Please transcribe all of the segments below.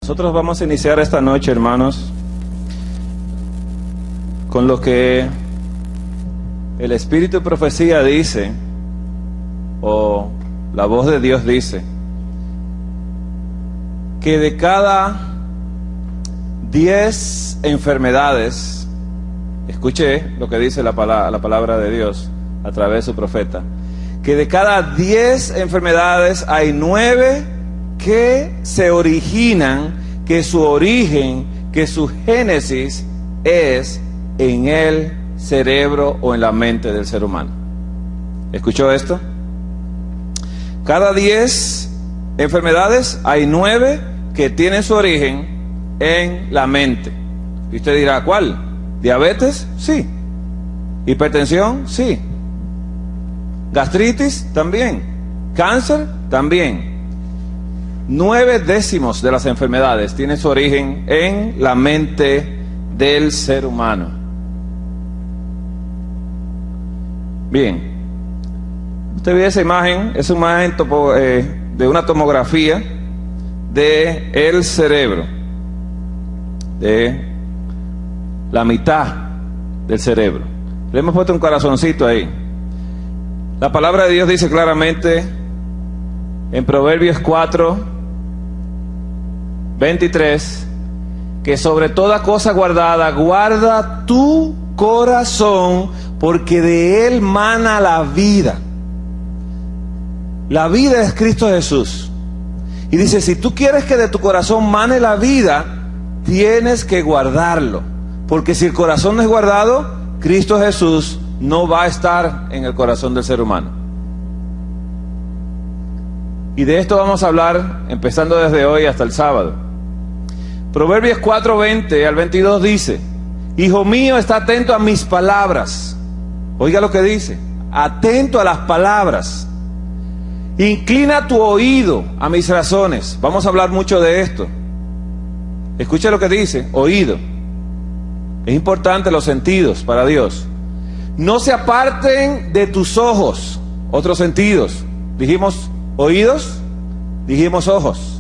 Nosotros vamos a iniciar esta noche, hermanos, con lo que el Espíritu de Profecía dice, o la voz de Dios dice, que de cada 10 enfermedades, escuche lo que dice la palabra de Dios a través de su profeta, que de cada 10 enfermedades hay 9 que se originan, que su origen, que su génesis es en el cerebro o en la mente del ser humano. ¿Escuchó esto? Cada 10 enfermedades hay 9 que tienen su origen en la mente. Y usted dirá, ¿cuál? ¿Diabetes? Sí. ¿Hipertensión? Sí. ¿Gastritis? También. ¿Cáncer? También. 9/10 de las enfermedades tienen su origen en la mente del ser humano. Bien, usted ve esa imagen, es una imagen de una tomografía de el cerebro, de la mitad del cerebro. Le hemos puesto un corazoncito ahí. La palabra de Dios dice claramente en Proverbios 4:23 que sobre toda cosa guardada, guarda tu corazón, porque de él mana la vida. La vida es Cristo Jesús. Y dice, si tú quieres que de tu corazón mane la vida, tienes que guardarlo. Porque si el corazón no es guardado, Cristo Jesús no va a estar en el corazón del ser humano. Y de esto vamos a hablar empezando desde hoy hasta el sábado. Proverbios 4:20 al 22 dice, hijo mío, está atento a mis palabras. Oiga lo que dice, atento a las palabras. Inclina tu oído a mis razones. Vamos a hablar mucho de esto. Escucha lo que dice, oído. Es importante los sentidos para Dios. No se aparten de tus ojos. Otros sentidos. Dijimos oídos, dijimos ojos.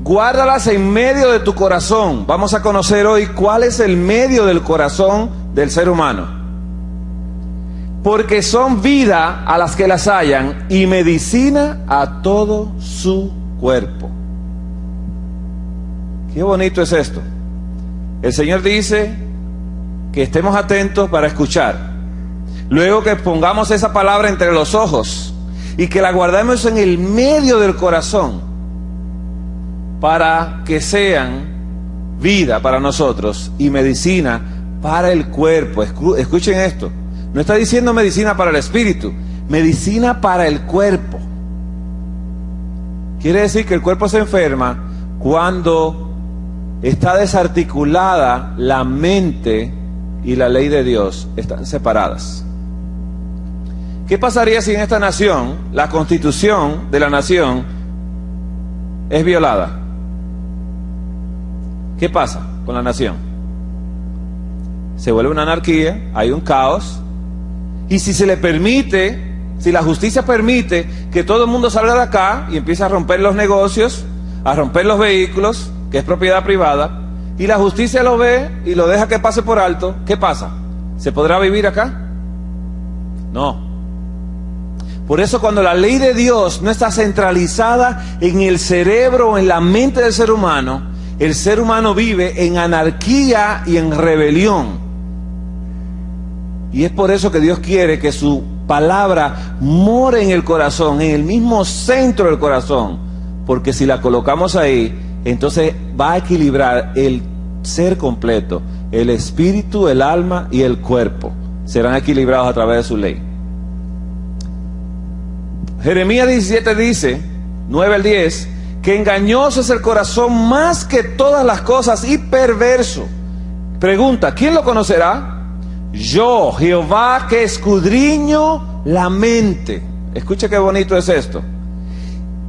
Guárdalas en medio de tu corazón. Vamos a conocer hoy cuál es el medio del corazón del ser humano. Porque son vida a las que las hallan y medicina a todo su cuerpo. Qué bonito es esto. El Señor dice que estemos atentos para escuchar. Luego que pongamos esa palabra entre los ojos y que la guardemos en el medio del corazón para que sean vida para nosotros y medicina para el cuerpo. Escuchen esto. No está diciendo medicina para el espíritu, medicina para el cuerpo. Quiere decir que el cuerpo se enferma cuando está desarticulada la mente y la ley de Dios están separadas. ¿Qué pasaría si en esta nación la constitución de la nación es violada? ¿Qué pasa con la nación? Se vuelve una anarquía, hay un caos. Y si se le permite, si la justicia permite que todo el mundo salga de acá y empiece a romper los negocios, a romper los vehículos, que es propiedad privada, y la justicia lo ve y lo deja que pase por alto, ¿qué pasa? ¿Se podrá vivir acá? No. Por eso cuando la ley de Dios no está centralizada en el cerebro o en la mente del ser humano, el ser humano vive en anarquía y en rebelión. Y es por eso que Dios quiere que su palabra more en el corazón, en el mismo centro del corazón. Porque si la colocamos ahí, entonces va a equilibrar el ser completo. El espíritu, el alma y el cuerpo serán equilibrados a través de su ley. Jeremías 17 dice, 9 al 10, que engañoso es el corazón más que todas las cosas y perverso. Pregunta, ¿quién lo conocerá? Yo, Jehová, que escudriño la mente. Escucha qué bonito es esto.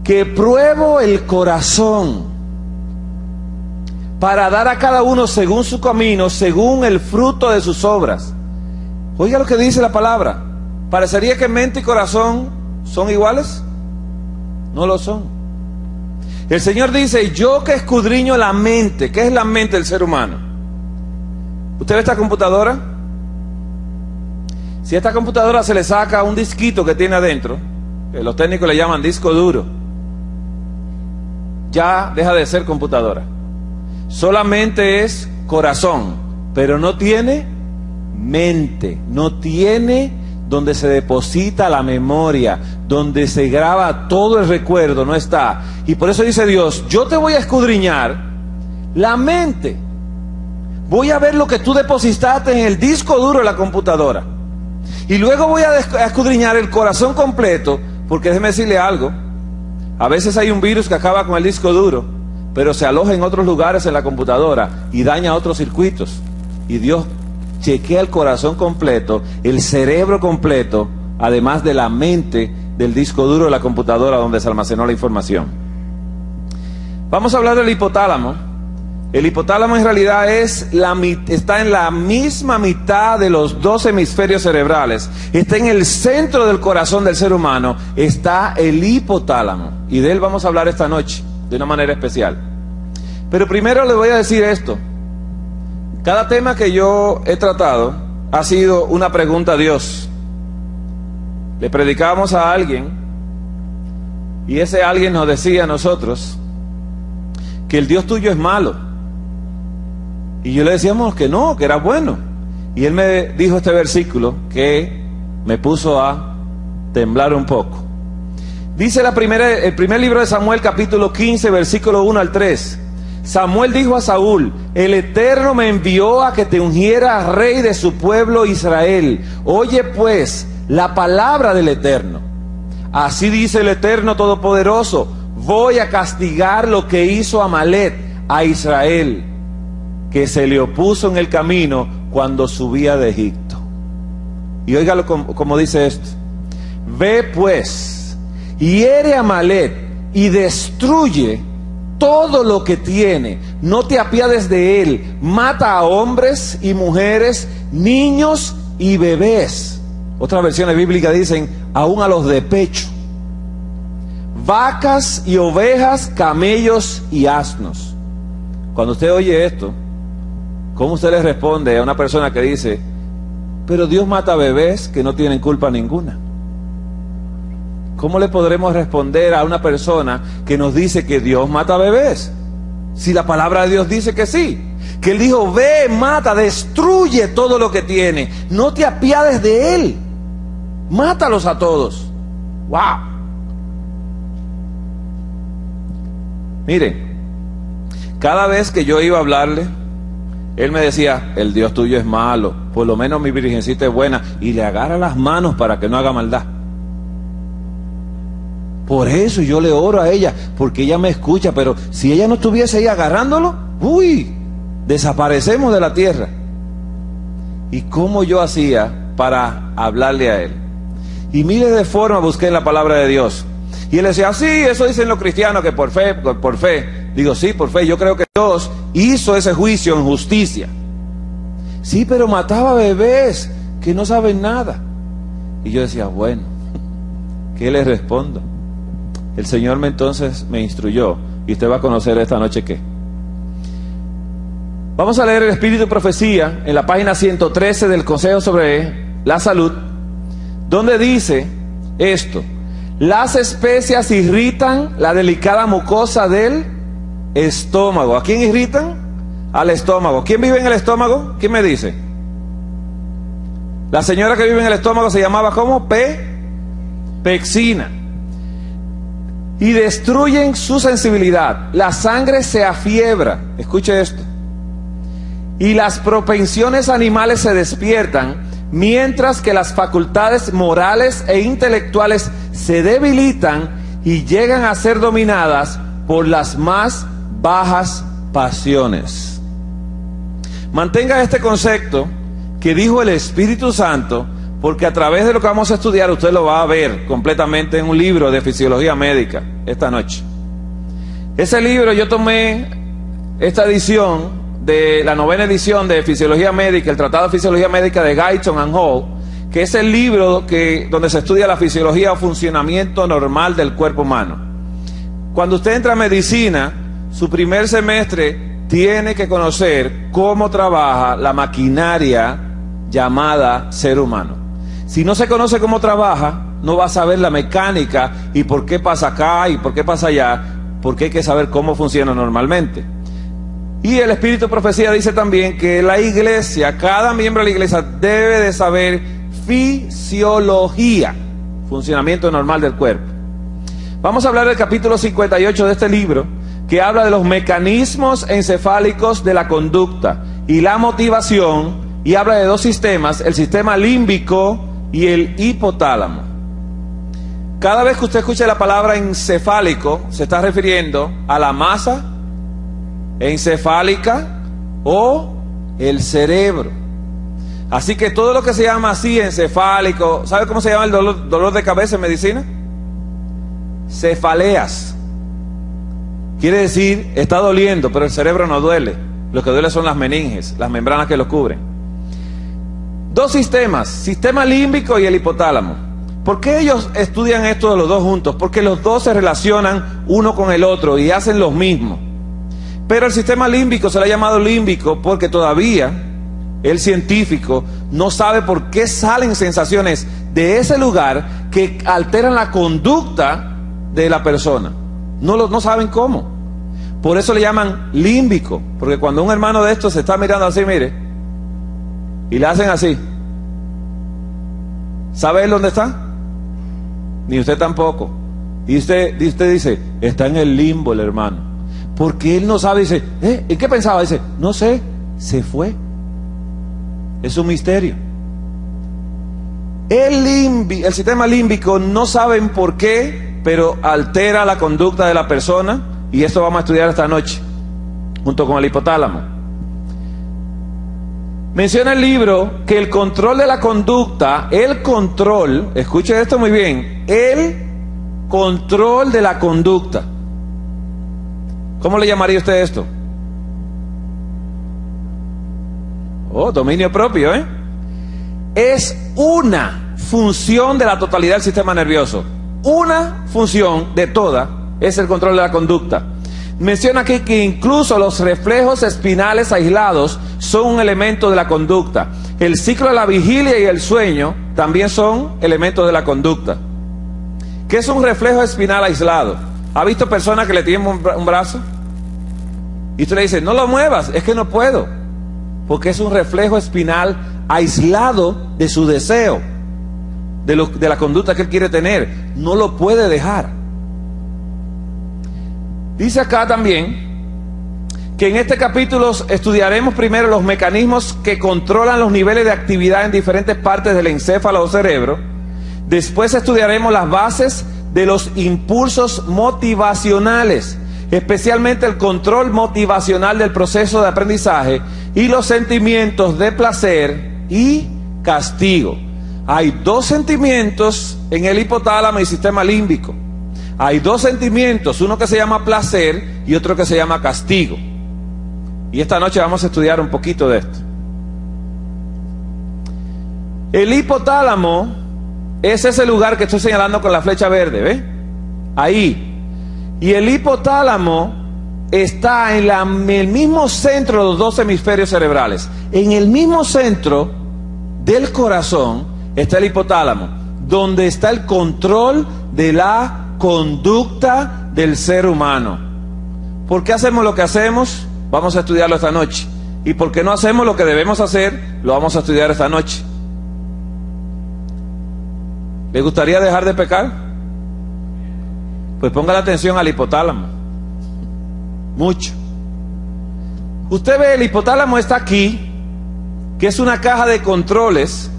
Que pruebo el corazón para dar a cada uno según su camino, según el fruto de sus obras. Oiga lo que dice la palabra. Parecería que mente y corazón son iguales. No lo son. El Señor dice, yo que escudriño la mente. ¿Qué es la mente del ser humano? ¿Usted ve esta computadora? Si a esta computadora se le saca un disquito que tiene adentro, que los técnicos le llaman disco duro, ya deja de ser computadora. Solamente es corazón, pero no tiene mente, no tiene donde se deposita la memoria, donde se graba todo el recuerdo, no está. Y por eso dice Dios, yo te voy a escudriñar la mente. Voy a ver lo que tú depositaste en el disco duro de la computadora. Y luego voy a escudriñar el corazón completo, porque déjeme decirle algo. A veces hay un virus que acaba con el disco duro, pero se aloja en otros lugares en la computadora y daña otros circuitos. Y Dios chequea el corazón completo, el cerebro completo, además de la mente del disco duro de la computadora donde se almacenó la información. Vamos a hablar del hipotálamo. El hipotálamo en realidad está en la misma mitad de los dos hemisferios cerebrales. Está en el centro del corazón del ser humano. Está el hipotálamo. Y de él vamos a hablar esta noche, de una manera especial. Pero primero le voy a decir esto. Cada tema que yo he tratado ha sido una pregunta a Dios. Le predicábamos a alguien y ese alguien nos decía a nosotros que el Dios tuyo es malo. Y yo le decíamos que no, que era bueno. Y él me dijo este versículo que me puso a temblar un poco. Dice el primer libro de Samuel, capítulo 15, versículo 1 al 3. Samuel dijo a Saúl, el Eterno me envió a que te ungiera rey de su pueblo Israel. Oye pues la palabra del Eterno. Así dice el Eterno Todopoderoso, voy a castigar lo que hizo Amalek a Israel, que se le opuso en el camino cuando subía de Egipto. Y óigalo como dice esto. Ve pues, hiere a Amalek y destruye todo lo que tiene, no te apiades de él, mata a hombres y mujeres, niños y bebés. Otras versiones bíblicas dicen, aún a los de pecho, vacas y ovejas, camellos y asnos. Cuando usted oye esto, ¿cómo usted le responde a una persona que dice, pero Dios mata bebés que no tienen culpa ninguna? ¿Cómo le podremos responder a una persona que nos dice que Dios mata bebés? Si la palabra de Dios dice que sí. Que Él dijo, ve, mata, destruye todo lo que tiene. No te apiades de Él. Mátalos a todos. ¡Wow! Miren, cada vez que yo iba a hablarle, él me decía, el Dios tuyo es malo, por lo menos mi virgencita es buena, y le agarra las manos para que no haga maldad. Por eso yo le oro a ella, porque ella me escucha, pero si ella no estuviese ahí agarrándolo, ¡uy! Desaparecemos de la tierra. ¿Y cómo yo hacía para hablarle a él? Y miles de formas busqué en la palabra de Dios. Y él decía, sí, eso dicen los cristianos, que por fe, por fe. Digo, sí, por fe, yo creo que Dios hizo ese juicio en justicia. Sí, pero mataba bebés que no saben nada. Y yo decía, bueno, ¿qué le respondo? El Señor entonces me instruyó, y usted va a conocer esta noche qué. Vamos a leer el Espíritu y Profecía en la página 113 del Consejo sobre la Salud, donde dice esto: las especias irritan la delicada mucosa del estómago. ¿A quién irritan? Al estómago. ¿Quién vive en el estómago? ¿Quién me dice? La señora que vive en el estómago se llamaba ¿cómo? Pexina. Y destruyen su sensibilidad. La sangre se afiebra. Escuche esto. Y las propensiones animales se despiertan, mientras que las facultades morales e intelectuales se debilitan y llegan a ser dominadas por las más bajas pasiones. Mantenga este concepto que dijo el Espíritu Santo, porque a través de lo que vamos a estudiar usted lo va a ver completamente en un libro de fisiología médica esta noche. Ese libro yo tomé esta edición de la 9ª edición de Fisiología Médica, el Tratado de Fisiología Médica de Guyton and Hall, que es el libro donde se estudia la fisiología o funcionamiento normal del cuerpo humano. Cuando usted entra a medicina, su primer semestre tiene que conocer cómo trabaja la maquinaria llamada ser humano. Si no se conoce cómo trabaja, no va a saber la mecánica y por qué pasa acá y por qué pasa allá, porque hay que saber cómo funciona normalmente. Y el Espíritu de Profecía dice también que la iglesia, cada miembro de la iglesia debe de saber fisiología, funcionamiento normal del cuerpo. Vamos a hablar del capítulo 58 de este libro, que habla de los mecanismos encefálicos de la conducta y la motivación, y habla de dos sistemas, el sistema límbico y el hipotálamo. Cada vez que usted escuche la palabra encefálico, se está refiriendo a la masa encefálica o el cerebro. Así que todo lo que se llama así encefálico, ¿sabe cómo se llama el dolor de cabeza en medicina? Cefaleas. Quiere decir, está doliendo, pero el cerebro no duele. Lo que duele son las meninges, las membranas que lo cubren. Dos sistemas, sistema límbico y el hipotálamo. ¿Por qué ellos estudian esto de los dos juntos? Porque los dos se relacionan uno con el otro y hacen lo mismo. Pero el sistema límbico se le ha llamado límbico porque todavía el científico no sabe por qué salen sensaciones de ese lugar que alteran la conducta de la persona. No saben cómo. Por eso le llaman límbico, porque cuando un hermano de estos se está mirando así, mire, y le hacen así, ¿sabe él dónde está? Ni usted tampoco. Y usted dice, está en el limbo el hermano, porque él no sabe. Dice, ¿en qué pensaba? Dice, no sé, se fue. Es un misterio. El sistema límbico no saben por qué, pero altera la conducta de la persona, y esto vamos a estudiar esta noche, junto con el hipotálamo. Menciona el libro que el control de la conducta, escuche esto muy bien, el control de la conducta. ¿Cómo le llamaría usted esto? Dominio propio, es una función de la totalidad del sistema nervioso. Una función de toda es el control de la conducta. Menciona aquí que incluso los reflejos espinales aislados son un elemento de la conducta. El ciclo de la vigilia y el sueño también son elementos de la conducta. ¿Qué es un reflejo espinal aislado? ¿Ha visto personas que le tienen un brazo? Y usted le dice, no lo muevas, es que no puedo. Porque es un reflejo espinal aislado de su deseo, de la conducta que él quiere tener. No lo puede dejar. Dice acá también que en este capítulo estudiaremos primero los mecanismos que controlan los niveles de actividad en diferentes partes del encéfalo o cerebro. Después estudiaremos las bases de los impulsos motivacionales, especialmente el control motivacional del proceso de aprendizaje y los sentimientos de placer y castigo. Hay dos sentimientos en el hipotálamo y sistema límbico. Hay dos sentimientos, uno que se llama placer y otro que se llama castigo. Y esta noche vamos a estudiar un poquito de esto. El hipotálamo es ese lugar que estoy señalando con la flecha verde, ¿ve? Ahí. Y el hipotálamo está en el mismo centro de los dos hemisferios cerebrales. En el mismo centro del corazón está el hipotálamo, donde está el control de la conducta del ser humano. ¿Por qué hacemos lo que hacemos? Vamos a estudiarlo esta noche. ¿Y por qué no hacemos lo que debemos hacer? Lo vamos a estudiar esta noche. ¿Le gustaría dejar de pecar? Pues ponga la atención al hipotálamo. Mucho. Usted ve, el hipotálamo está aquí, que es una caja de controles,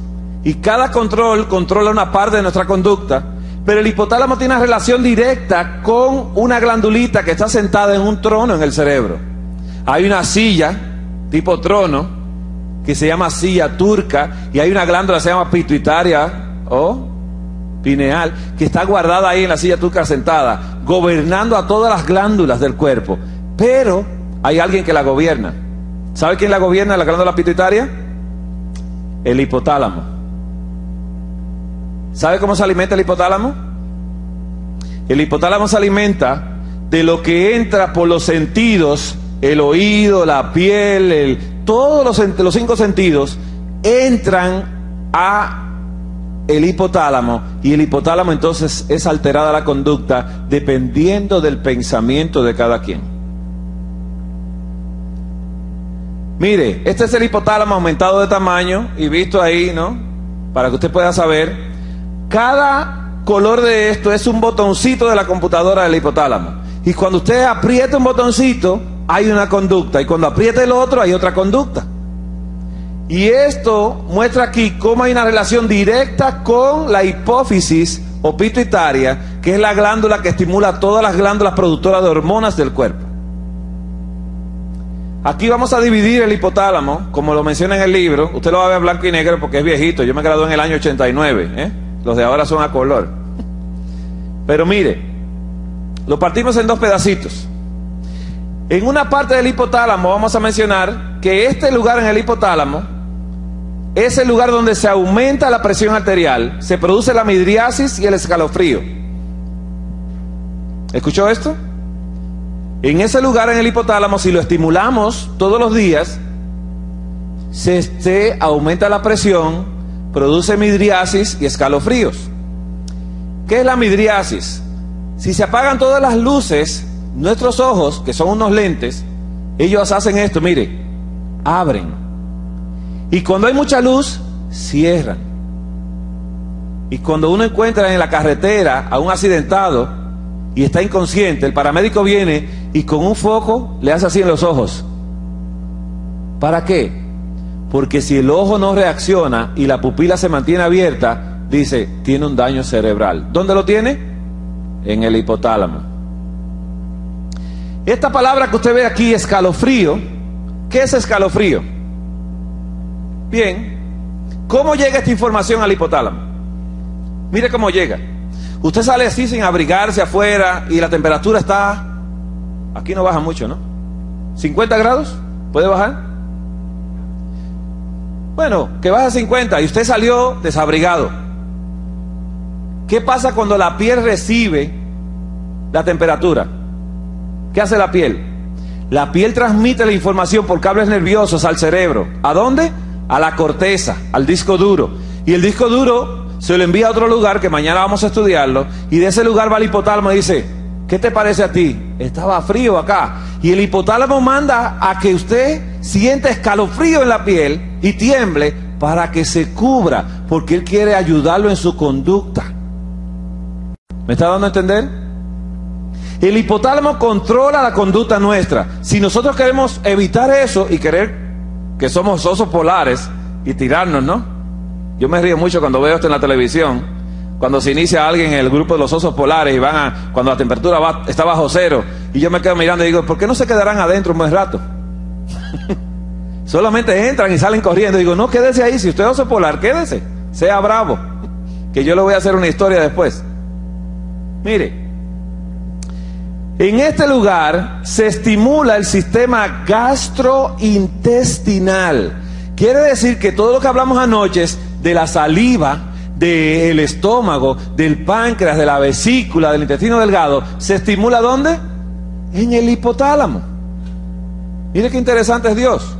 y cada control controla una parte de nuestra conducta. Pero el hipotálamo tiene una relación directa con una glandulita que está sentada en un trono en el cerebro. Hay una silla tipo trono que se llama silla turca, y hay una glándula que se llama pituitaria o pineal, que está guardada ahí en la silla turca sentada, gobernando a todas las glándulas del cuerpo. Pero hay alguien que la gobierna. ¿Sabe quién la gobierna, la glándula pituitaria? El hipotálamo. ¿Sabe cómo se alimenta el hipotálamo? El hipotálamo se alimenta de lo que entra por los sentidos, el oído, la piel, todos los 5 sentidos, entran a el hipotálamo, y el hipotálamo entonces es alterada la conducta dependiendo del pensamiento de cada quien. Mire, este es el hipotálamo aumentado de tamaño y visto ahí, ¿no? Para que usted pueda saber, cada color de esto es un botoncito de la computadora del hipotálamo, y cuando usted aprieta un botoncito hay una conducta, y cuando aprieta el otro hay otra conducta. Y esto muestra aquí cómo hay una relación directa con la hipófisis o pituitaria, que es la glándula que estimula todas las glándulas productoras de hormonas del cuerpo. Aquí vamos a dividir el hipotálamo, como lo menciona en el libro. Usted lo va a ver blanco y negro porque es viejito. Yo me gradué en el año 89, ¿eh? Los de ahora son a color. Pero mire, lo partimos en 2 pedacitos. En una parte del hipotálamo vamos a mencionar que este lugar en el hipotálamo es el lugar donde se aumenta la presión arterial, se produce la midriasis y el escalofrío. ¿Escuchó esto? En ese lugar en el hipotálamo, si lo estimulamos todos los días, se aumenta la presión, produce midriasis y escalofríos. ¿Qué es la midriasis? Si se apagan todas las luces, nuestros ojos, que son unos lentes, ellos hacen esto, mire, abren. Y cuando hay mucha luz, cierran. Y cuando uno encuentra en la carretera a un accidentado y está inconsciente, el paramédico viene y con un foco le hace así en los ojos. ¿Para qué? Porque si el ojo no reacciona y la pupila se mantiene abierta, dice, tiene un daño cerebral. ¿Dónde lo tiene? En el hipotálamo. Esta palabra que usted ve aquí, escalofrío, ¿qué es escalofrío? Bien, ¿cómo llega esta información al hipotálamo? Mire cómo llega. Usted sale así sin abrigarse afuera y la temperatura está, aquí no baja mucho, ¿no? 50 grados, ¿puede bajar? Bueno, que baja a 50 y usted salió desabrigado. ¿Qué pasa cuando la piel recibe la temperatura? ¿Qué hace la piel? La piel transmite la información por cables nerviosos al cerebro. ¿A dónde? A la corteza, al disco duro. Y el disco duro se lo envía a otro lugar que mañana vamos a estudiarlo. Y de ese lugar va al hipotálamo y dice, ¿qué te parece a ti? Estaba frío acá. Y el hipotálamo manda a que usted sienta escalofrío en la piel y tiemble para que se cubra, porque él quiere ayudarlo en su conducta. ¿Me está dando a entender? El hipotálamo controla la conducta nuestra. Si nosotros queremos evitar eso y querer que somos osos polares y tirarnos, ¿no? Yo me río mucho cuando veo esto en la televisión, cuando se inicia alguien en el grupo de los osos polares y cuando la temperatura está bajo cero, y yo me quedo mirando y digo, ¿por qué no se quedarán adentro un buen rato? Solamente entran y salen corriendo. Digo, no, quédese ahí, si usted es oso polar, quédese, sea bravo, que yo le voy a hacer una historia después. Mire, en este lugar se estimula el sistema gastrointestinal. Quiere decir que todo lo que hablamos anoche de la saliva, del estómago, del páncreas, de la vesícula, del intestino delgado, se estimula ¿dónde? En el hipotálamo. Mire qué interesante es Dios.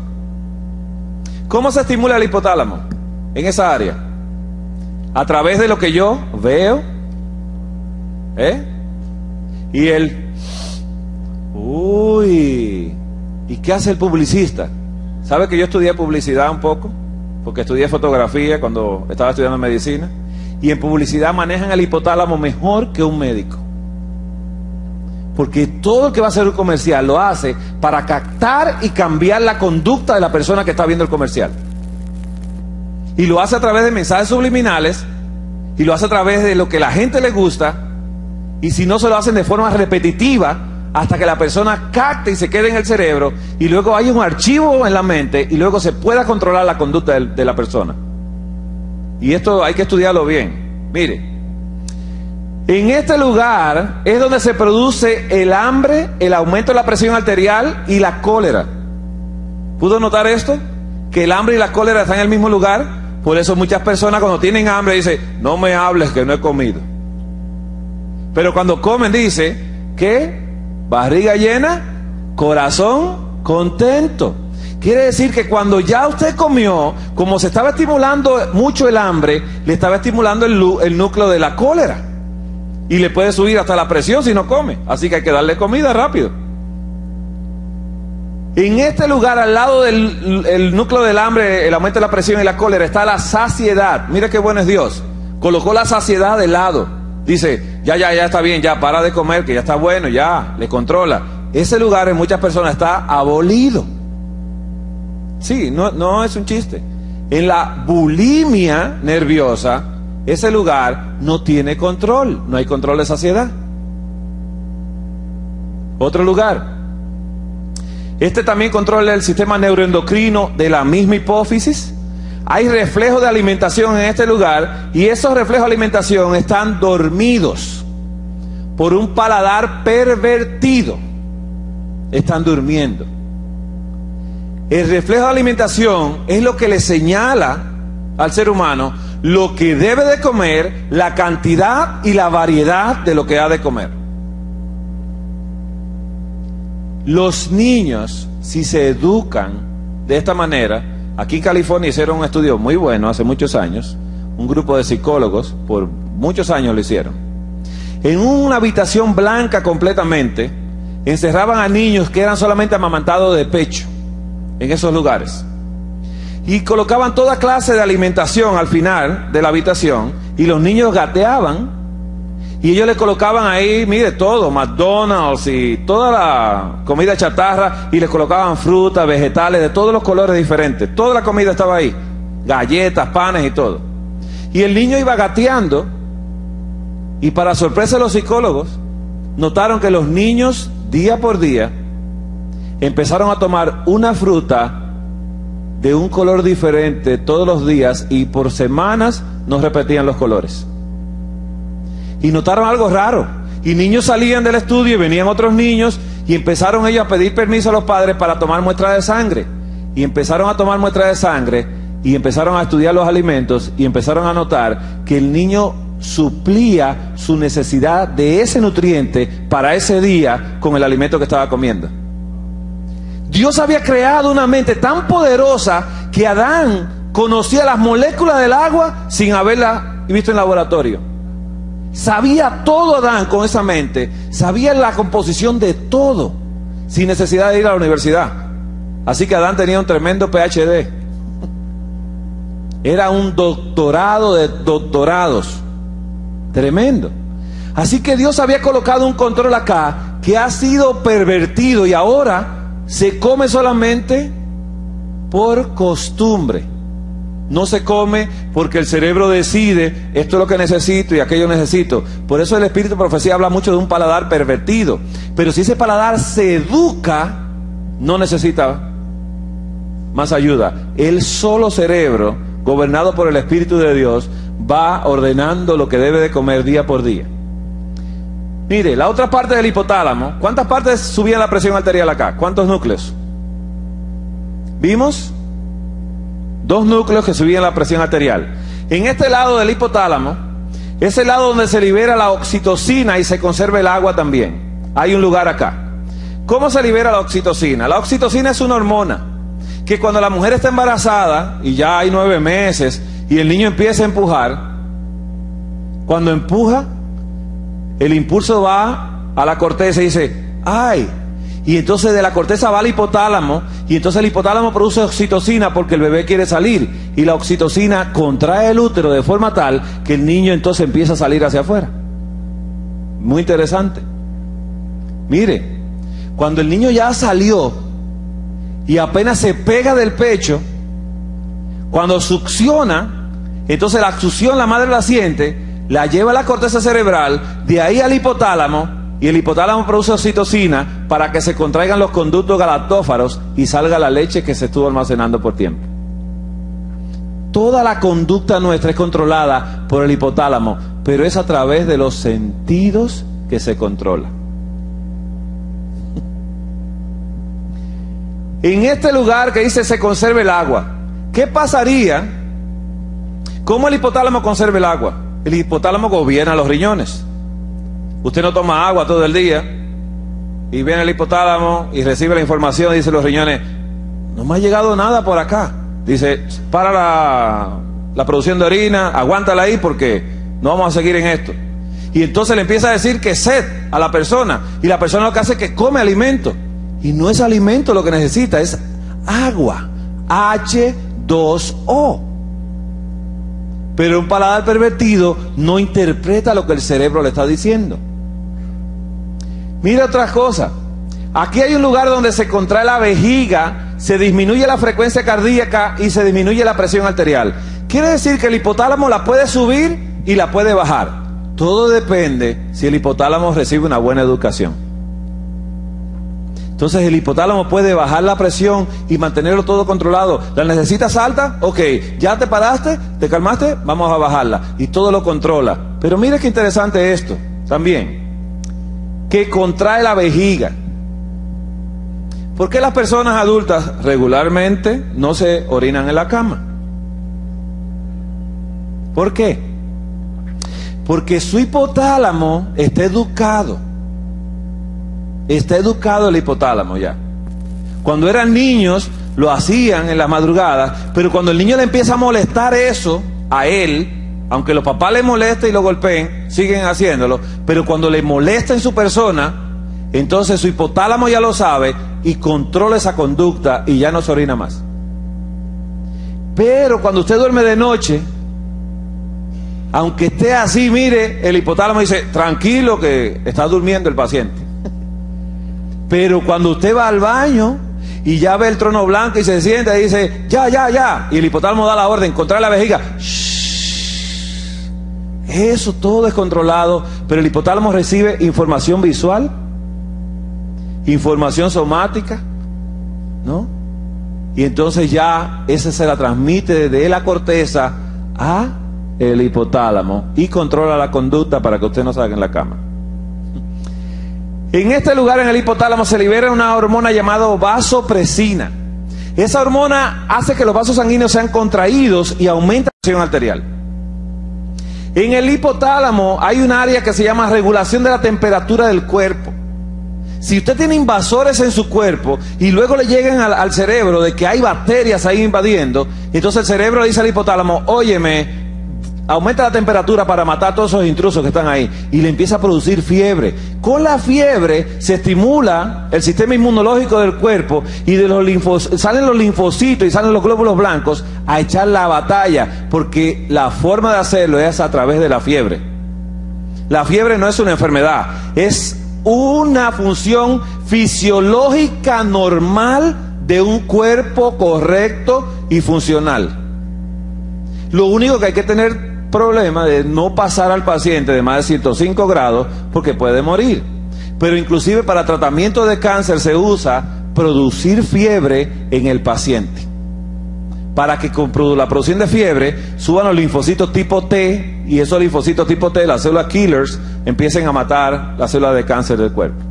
¿Cómo se estimula el hipotálamo en esa área? A través de lo que yo veo, y el uy, ¿y qué hace el publicista? ¿Sabe que yo estudié publicidad un poco? Porque estudié fotografía cuando estaba estudiando medicina. Y en publicidad manejan el hipotálamo mejor que un médico. Porque todo el que va a hacer un comercial lo hace para captar y cambiar la conducta de la persona que está viendo el comercial. Y lo hace a través de mensajes subliminales, y lo hace a través de lo que a la gente le gusta, y si no se lo hacen de forma repetitiva, hasta que la persona capte y se quede en el cerebro, y luego hay un archivo en la mente, y luego se pueda controlar la conducta de la persona. Y esto hay que estudiarlo bien. Mire, en este lugar es donde se produce el hambre, el aumento de la presión arterial y la cólera. ¿Pudo notar esto? Que el hambre y la cólera están en el mismo lugar. Por eso muchas personas cuando tienen hambre dicen, no me hables que no he comido. Pero cuando comen dice que Barriga llena, corazón contento. Quiere decir que cuando ya usted comió, como se estaba estimulando mucho el hambre, le estaba estimulando el núcleo de la cólera. Y le puede subir hasta la presión si no come. Así que hay que darle comida rápido. En este lugar, al lado del núcleo del hambre, el aumento de la presión y la cólera, está la saciedad. Mira qué bueno es Dios. Colocó la saciedad de lado. Dice, ya está bien, ya para de comer, que ya está bueno, ya, le controla. Ese lugar en muchas personas está abolido. Sí, no es un chiste. En la bulimia nerviosa, ese lugar no tiene control, no hay control de saciedad. Otro lugar. Este también controla el sistema neuroendocrino de la misma hipófisis. Hay reflejos de alimentación en este lugar y esos reflejos de alimentación están dormidos por un paladar pervertido. Están durmiendo. El reflejo de alimentación es lo que le señala al ser humano lo que debe de comer, la cantidad y la variedad de lo que ha de comer. Los niños, si se educan de esta manera, aquí en California hicieron un estudio muy bueno hace muchos años, un grupo de psicólogos, por muchos años lo hicieron. En una habitación blanca completamente, encerraban a niños que eran solamente amamantados de pecho, en esos lugares. Y colocaban toda clase de alimentación al final de la habitación, y los niños gateaban, y ellos le colocaban ahí, mire, todo, McDonald's y toda la comida chatarra, y les colocaban frutas, vegetales, de todos los colores diferentes. Toda la comida estaba ahí, galletas, panes y todo. Y el niño iba gateando, y para sorpresa de los psicólogos, notaron que los niños, día por día, empezaron a tomar una fruta de un color diferente todos los días, y por semanas no repetían los colores. Y notaron algo raro, y niños salían del estudio y venían otros niños, y empezaron ellos a pedir permiso a los padres para tomar muestras de sangre, y empezaron a tomar muestras de sangre, y empezaron a estudiar los alimentos, y empezaron a notar que el niño suplía su necesidad de ese nutriente para ese día con el alimento que estaba comiendo. Dios había creado una mente tan poderosa que Adán conocía las moléculas del agua sin haberla visto en laboratorio. Sabía todo Adán con esa mente, sabía la composición de todo, sin necesidad de ir a la universidad. Así que Adán tenía un tremendo PhD. Era un doctorado de doctorados. Tremendo. Así que Dios había colocado un control acá que ha sido pervertido y ahora se come solamente por costumbre. No se come porque el cerebro decide, esto es lo que necesito y aquello necesito. Por eso el Espíritu de Profecía habla mucho de un paladar pervertido. Pero si ese paladar se educa, no necesita más ayuda. El solo cerebro, gobernado por el Espíritu de Dios, va ordenando lo que debe de comer día por día. Mire, la otra parte del hipotálamo, ¿cuántas partes subían la presión arterial acá? ¿Cuántos núcleos? ¿Vimos? 2 núcleos que subían la presión arterial. En este lado del hipotálamo, es el lado donde se libera la oxitocina y se conserva el agua también. Hay un lugar acá. ¿Cómo se libera la oxitocina? La oxitocina es una hormona que cuando la mujer está embarazada y ya hay 9 meses y el niño empieza a empujar, cuando empuja, el impulso va a la corteza y dice, ¡ay! Y entonces de la corteza va al hipotálamo, y entonces el hipotálamo produce oxitocina porque el bebé quiere salir, y la oxitocina contrae el útero de forma tal que el niño entonces empieza a salir hacia afuera. Muy interesante. Mire, cuando el niño ya salió y apenas se pega del pecho, cuando succiona, entonces la succión la madre la siente, la lleva a la corteza cerebral, de ahí al hipotálamo, y el hipotálamo produce oxitocina para que se contraigan los conductos galactófaros y salga la leche que se estuvo almacenando por tiempo. Toda la conducta nuestra es controlada por el hipotálamo, pero es a través de los sentidos que se controla. En este lugar que dice se conserva el agua, ¿qué pasaría? ¿Cómo el hipotálamo conserva el agua? El hipotálamo gobierna los riñones. Usted no toma agua todo el día, y viene el hipotálamo y recibe la información y dice los riñones, no me ha llegado nada por acá. Dice, para la producción de orina, aguántala ahí porque no vamos a seguir en esto. Y entonces le empieza a decir que sed a la persona, y la persona lo que hace es que come alimento, y no es alimento lo que necesita, es agua, H2O. Pero un paladar pervertido no interpreta lo que el cerebro le está diciendo. Mira otra cosa, aquí hay un lugar donde se contrae la vejiga, se disminuye la frecuencia cardíaca y se disminuye la presión arterial. Quiere decir que el hipotálamo la puede subir y la puede bajar. Todo depende si el hipotálamo recibe una buena educación. Entonces el hipotálamo puede bajar la presión y mantenerlo todo controlado. ¿La necesitas alta? Ok, ya te paraste, te calmaste, vamos a bajarla. Y todo lo controla. Pero mire qué interesante esto también, que contrae la vejiga. ¿Por qué las personas adultas regularmente no se orinan en la cama? ¿Por qué? Porque su hipotálamo está educado. Está educado el hipotálamo ya. Cuando eran niños lo hacían en las madrugadas, pero cuando el niño le empieza a molestar eso a él, aunque los papás le molesten y lo golpeen, siguen haciéndolo, pero cuando le molesta en su persona, entonces su hipotálamo ya lo sabe y controla esa conducta y ya no se orina más. Pero cuando usted duerme de noche, aunque esté así, mire, el hipotálamo dice, tranquilo que está durmiendo el paciente. Pero cuando usted va al baño y ya ve el trono blanco y se sienta y dice, ya, y el hipotálamo da la orden, contrae la vejiga, shh. Eso todo es controlado, pero el hipotálamo recibe información visual, información somática, ¿no? Y entonces ya esa se la transmite de la corteza a el hipotálamo y controla la conducta para que usted no salga en la cama. En este lugar, en el hipotálamo, se libera una hormona llamada vasopresina. Esa hormona hace que los vasos sanguíneos sean contraídos y aumenta la presión arterial. En el hipotálamo hay un área que se llama regulación de la temperatura del cuerpo. Si usted tiene invasores en su cuerpo y luego le llegan al cerebro de que hay bacterias ahí invadiendo, entonces el cerebro le dice al hipotálamo, óyeme, aumenta la temperatura para matar a todos esos intrusos que están ahí, y le empieza a producir fiebre. Con la fiebre se estimula el sistema inmunológico del cuerpo y de salen los linfocitos y salen los glóbulos blancos a echar la batalla, porque la forma de hacerlo es a través de la fiebre. La fiebre no es una enfermedad, es una función fisiológica normal de un cuerpo correcto y funcional. Lo único que hay que tener problema de no pasar al paciente de más de 105 grados porque puede morir. Pero inclusive para tratamiento de cáncer se usa producir fiebre en el paciente, para que con la producción de fiebre suban los linfocitos tipo T, y esos linfocitos tipo T, las células killers, empiecen a matar las células de cáncer del cuerpo.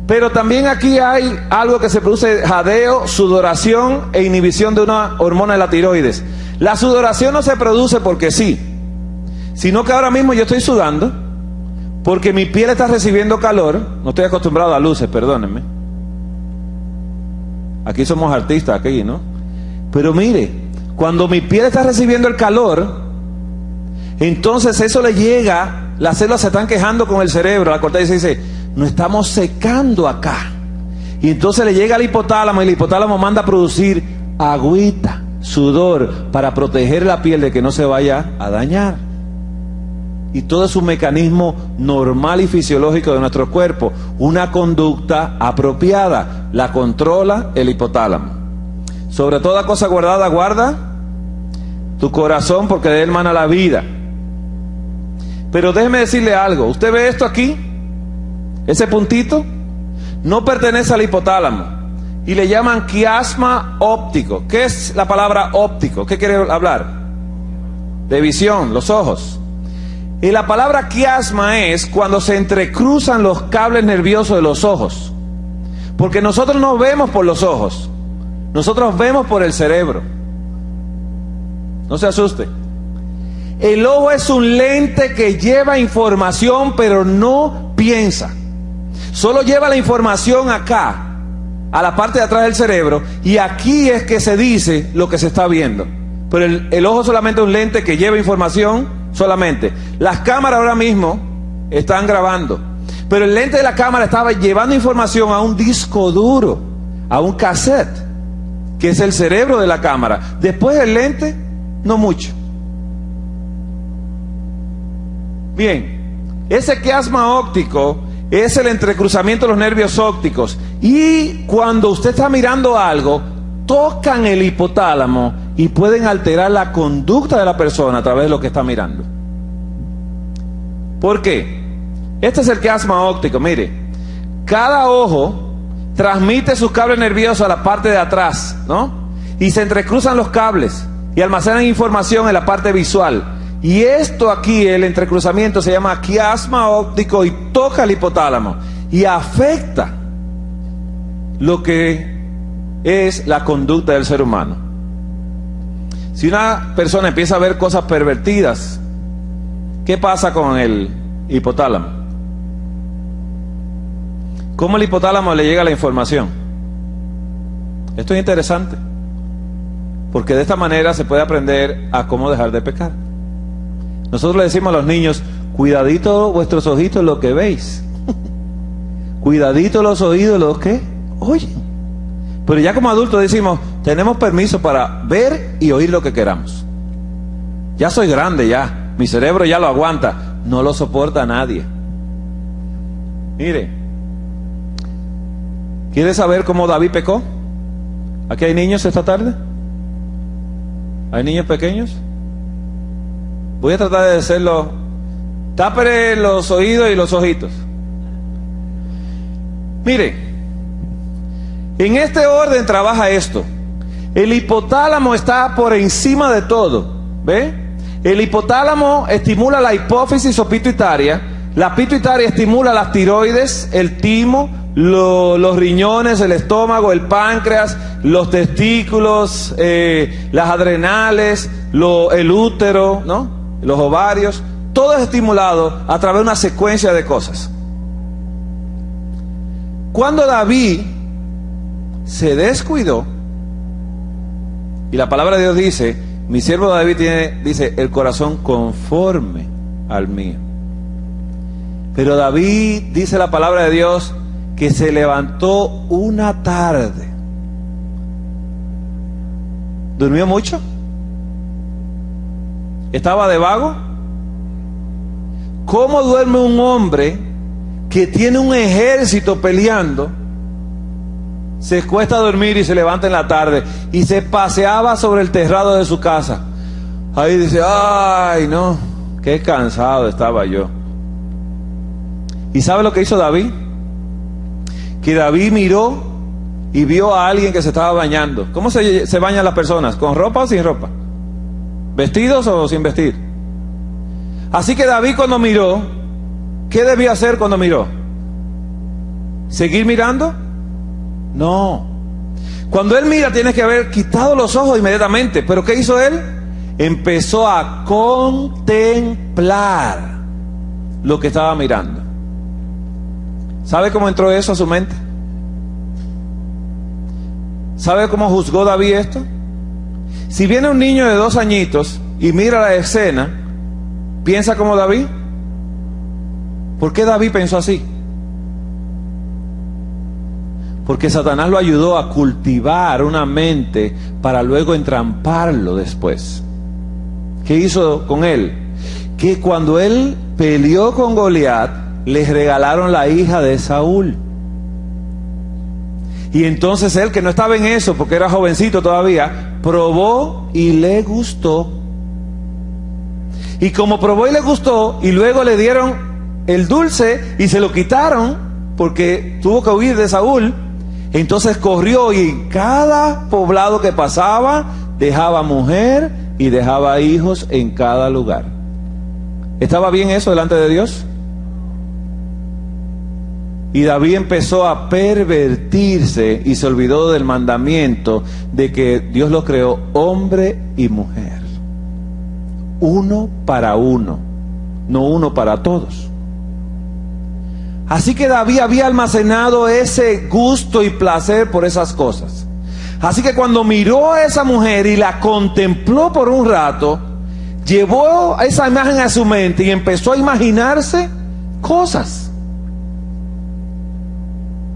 Pero también aquí hay algo que se produce: jadeo, sudoración e inhibición de una hormona de la tiroides. La sudoración no se produce porque sí, sino que ahora mismo yo estoy sudando porque mi piel está recibiendo calor. No estoy acostumbrado a luces, perdónenme. Aquí somos artistas, aquí, ¿no? Pero mire, cuando mi piel está recibiendo el calor, entonces eso le llega, las células se están quejando con el cerebro, la corteza dice, nos estamos secando acá. Y entonces le llega al hipotálamo y el hipotálamo manda a producir agüita, sudor, para proteger la piel de que no se vaya a dañar. Y todo es un mecanismo normal y fisiológico de nuestro cuerpo. Una conducta apropiada la controla el hipotálamo. Sobre toda cosa guardada, guarda tu corazón, porque de él mana la vida. Pero déjeme decirle algo. ¿Usted ve esto aquí? Ese puntito no pertenece al hipotálamo y le llaman quiasma óptico. ¿Qué es la palabra óptico? ¿Qué quiere hablar? De visión, los ojos. Y la palabra quiasma es cuando se entrecruzan los cables nerviosos de los ojos. Porque nosotros no vemos por los ojos, nosotros vemos por el cerebro. No se asuste. El ojo es un lente que lleva información pero no piensa. Solo lleva la información acá, a la parte de atrás del cerebro, y aquí es que se dice lo que se está viendo. Pero el ojo solamente es un lente que lleva información solamente. Las cámaras ahora mismo están grabando, pero el lente de la cámara estaba llevando información a un disco duro, a un cassette, que es el cerebro de la cámara. Después el lente, no mucho. Bien, ese quiasma óptico es el entrecruzamiento de los nervios ópticos, y cuando usted está mirando algo, tocan el hipotálamo y pueden alterar la conducta de la persona a través de lo que está mirando. ¿Por qué? Este es el quiasma óptico. Mire, cada ojo transmite sus cables nerviosos a la parte de atrás, ¿no? Y se entrecruzan los cables y almacenan información en la parte visual. Y esto aquí, el entrecruzamiento, se llama quiasma óptico y toca el hipotálamo y afecta lo que es la conducta del ser humano. Si una persona empieza a ver cosas pervertidas, ¿qué pasa con el hipotálamo? ¿Cómo el hipotálamo le llega la información? Esto es interesante, porque de esta manera se puede aprender a cómo dejar de pecar. Nosotros le decimos a los niños, cuidadito vuestros ojitos lo que veis. Cuidadito los oídos los que oyen. Pero ya como adultos decimos, tenemos permiso para ver y oír lo que queramos. Ya soy grande ya, mi cerebro ya lo aguanta, no lo soporta nadie. Mire, ¿quiere saber cómo David pecó? ¿Aquí hay niños esta tarde? ¿Hay niños pequeños? Voy a tratar de hacerlo. Tápere los oídos y los ojitos. Mire, en este orden trabaja esto. El hipotálamo está por encima de todo. ¿Ve? El hipotálamo estimula la hipófisis o pituitaria. La pituitaria estimula las tiroides, el timo, los riñones, el estómago, el páncreas, los testículos, las adrenales, el útero, ¿no? Los ovarios. Todo es estimulado a través de una secuencia de cosas. Cuando David se descuidó, y la palabra de Dios dice, mi siervo David dice, el corazón conforme al mío. Pero David, dice la palabra de Dios, que se levantó una tarde. ¿Durmió mucho? ¿Estaba de vago? ¿Cómo duerme un hombre que tiene un ejército peleando? Se cuesta a dormir y se levanta en la tarde y se paseaba sobre el terrado de su casa. Ahí dice, ay no, qué cansado estaba yo. ¿Y sabe lo que hizo David? Que David miró y vio a alguien que se estaba bañando. ¿Cómo se bañan las personas? ¿Con ropa o sin ropa? ¿Vestidos o sin vestir? Así que David cuando miró, ¿qué debía hacer cuando miró? ¿Seguir mirando? No. Cuando él mira tiene que haber quitado los ojos inmediatamente. ¿Pero qué hizo él? Empezó a contemplar lo que estaba mirando. ¿Sabe cómo entró eso a su mente? ¿Sabe cómo juzgó David esto? Si viene un niño de 2 añitos y mira la escena, ¿piensa como David? ¿Por qué David pensó así? Porque Satanás lo ayudó a cultivar una mente para luego entramparlo después. ¿Qué hizo con él? Que cuando él peleó con Goliat, les regalaron la hija de Saúl. Y entonces él, que no estaba en eso porque era jovencito todavía, probó y le gustó. Y como probó y le gustó, y luego le dieron el dulce y se lo quitaron porque tuvo que huir de Saúl, entonces corrió y en cada poblado que pasaba dejaba mujer y dejaba hijos en cada lugar. ¿Estaba bien eso delante de Dios? Y David empezó a pervertirse y se olvidó del mandamiento de que Dios los creó hombre y mujer. Uno para uno, no uno para todos. Así que David había almacenado ese gusto y placer por esas cosas. Así que cuando miró a esa mujer y la contempló por un rato, llevó esa imagen a su mente y empezó a imaginarse cosas.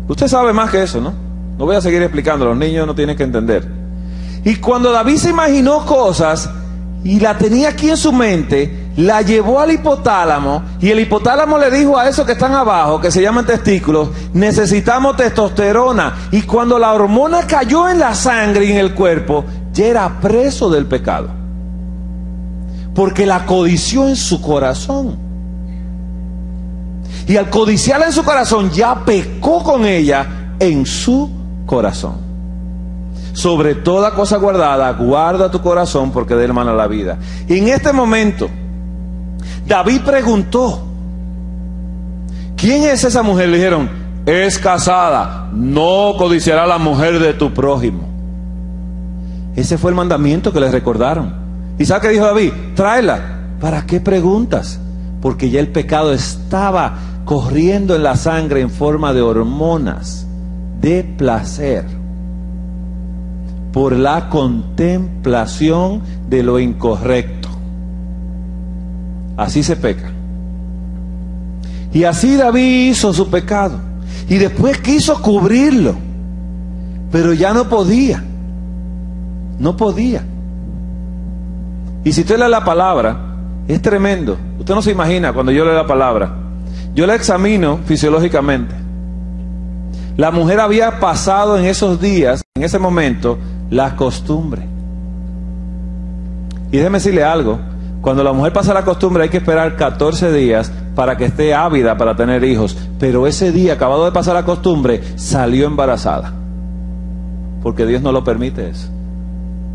Usted sabe más que eso, ¿no? No voy a seguir explicando, los niños no tienen que entender. Y cuando David se imaginó cosas y la tenía aquí en su mente, la llevó al hipotálamo, y el hipotálamo le dijo a esos que están abajo, que se llaman testículos: necesitamos testosterona. Y cuando la hormona cayó en la sangre y en el cuerpo, ya era preso del pecado, porque la codició en su corazón. Y al codiciarla en su corazón, ya pecó con ella en su corazón. Sobre toda cosa guardada, guarda tu corazón, porque de él mana la vida. Y en este momento, David preguntó: ¿quién es esa mujer? Le dijeron: es casada, no codiciará la mujer de tu prójimo. Ese fue el mandamiento que les recordaron. ¿Y sabe qué dijo David? Tráela. ¿Para qué preguntas? Porque ya el pecado estaba corriendo en la sangre en forma de hormonas de placer, por la contemplación de lo incorrecto. Así se peca. Y así David hizo su pecado, y después quiso cubrirlo, pero ya no podía. No podía. Y si usted lee la palabra, es tremendo. Usted no se imagina cuando yo leo la palabra. Yo la examino fisiológicamente. La mujer había pasado en esos días, en ese momento, la costumbre. Y déjeme decirle algo: cuando la mujer pasa la costumbre hay que esperar 14 días para que esté ávida para tener hijos. Pero ese día, acabado de pasar la costumbre, salió embarazada, porque Dios no lo permite eso.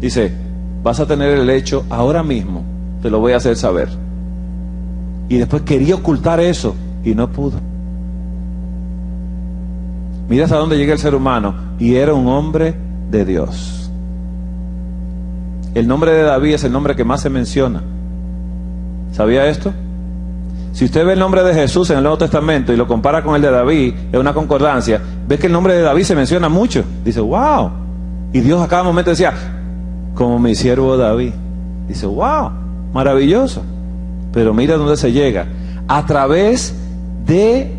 Dice: vas a tener el hecho ahora mismo, te lo voy a hacer saber. Y después quería ocultar eso y no pudo. Mira hasta dónde llega el ser humano. Y era un hombre de Dios. El nombre de David es el nombre que más se menciona. ¿Sabía esto? Si usted ve el nombre de Jesús en el Nuevo Testamento y lo compara con el de David, es una concordancia, ves que el nombre de David se menciona mucho. Dice: wow. Y Dios a cada momento decía: como mi siervo David. Dice: wow, maravilloso. Pero mira dónde se llega: a través de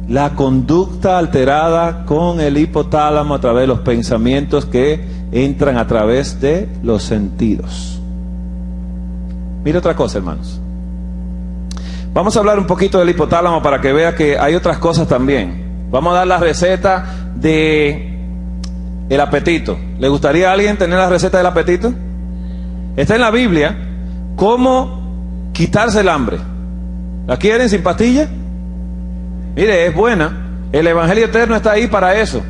la conducta alterada con el hipotálamo, a través de los pensamientos que entran a través de los sentidos. Mira otra cosa, hermanos. Vamos a hablar un poquito del hipotálamo para que vea que hay otras cosas también. Vamos a dar la receta de el apetito. ¿Le gustaría a alguien tener la receta del apetito? Está en la Biblia. ¿Cómo quitarse el hambre? ¿La quieren sin pastilla? Mire, es buena. El Evangelio Eterno está ahí para eso.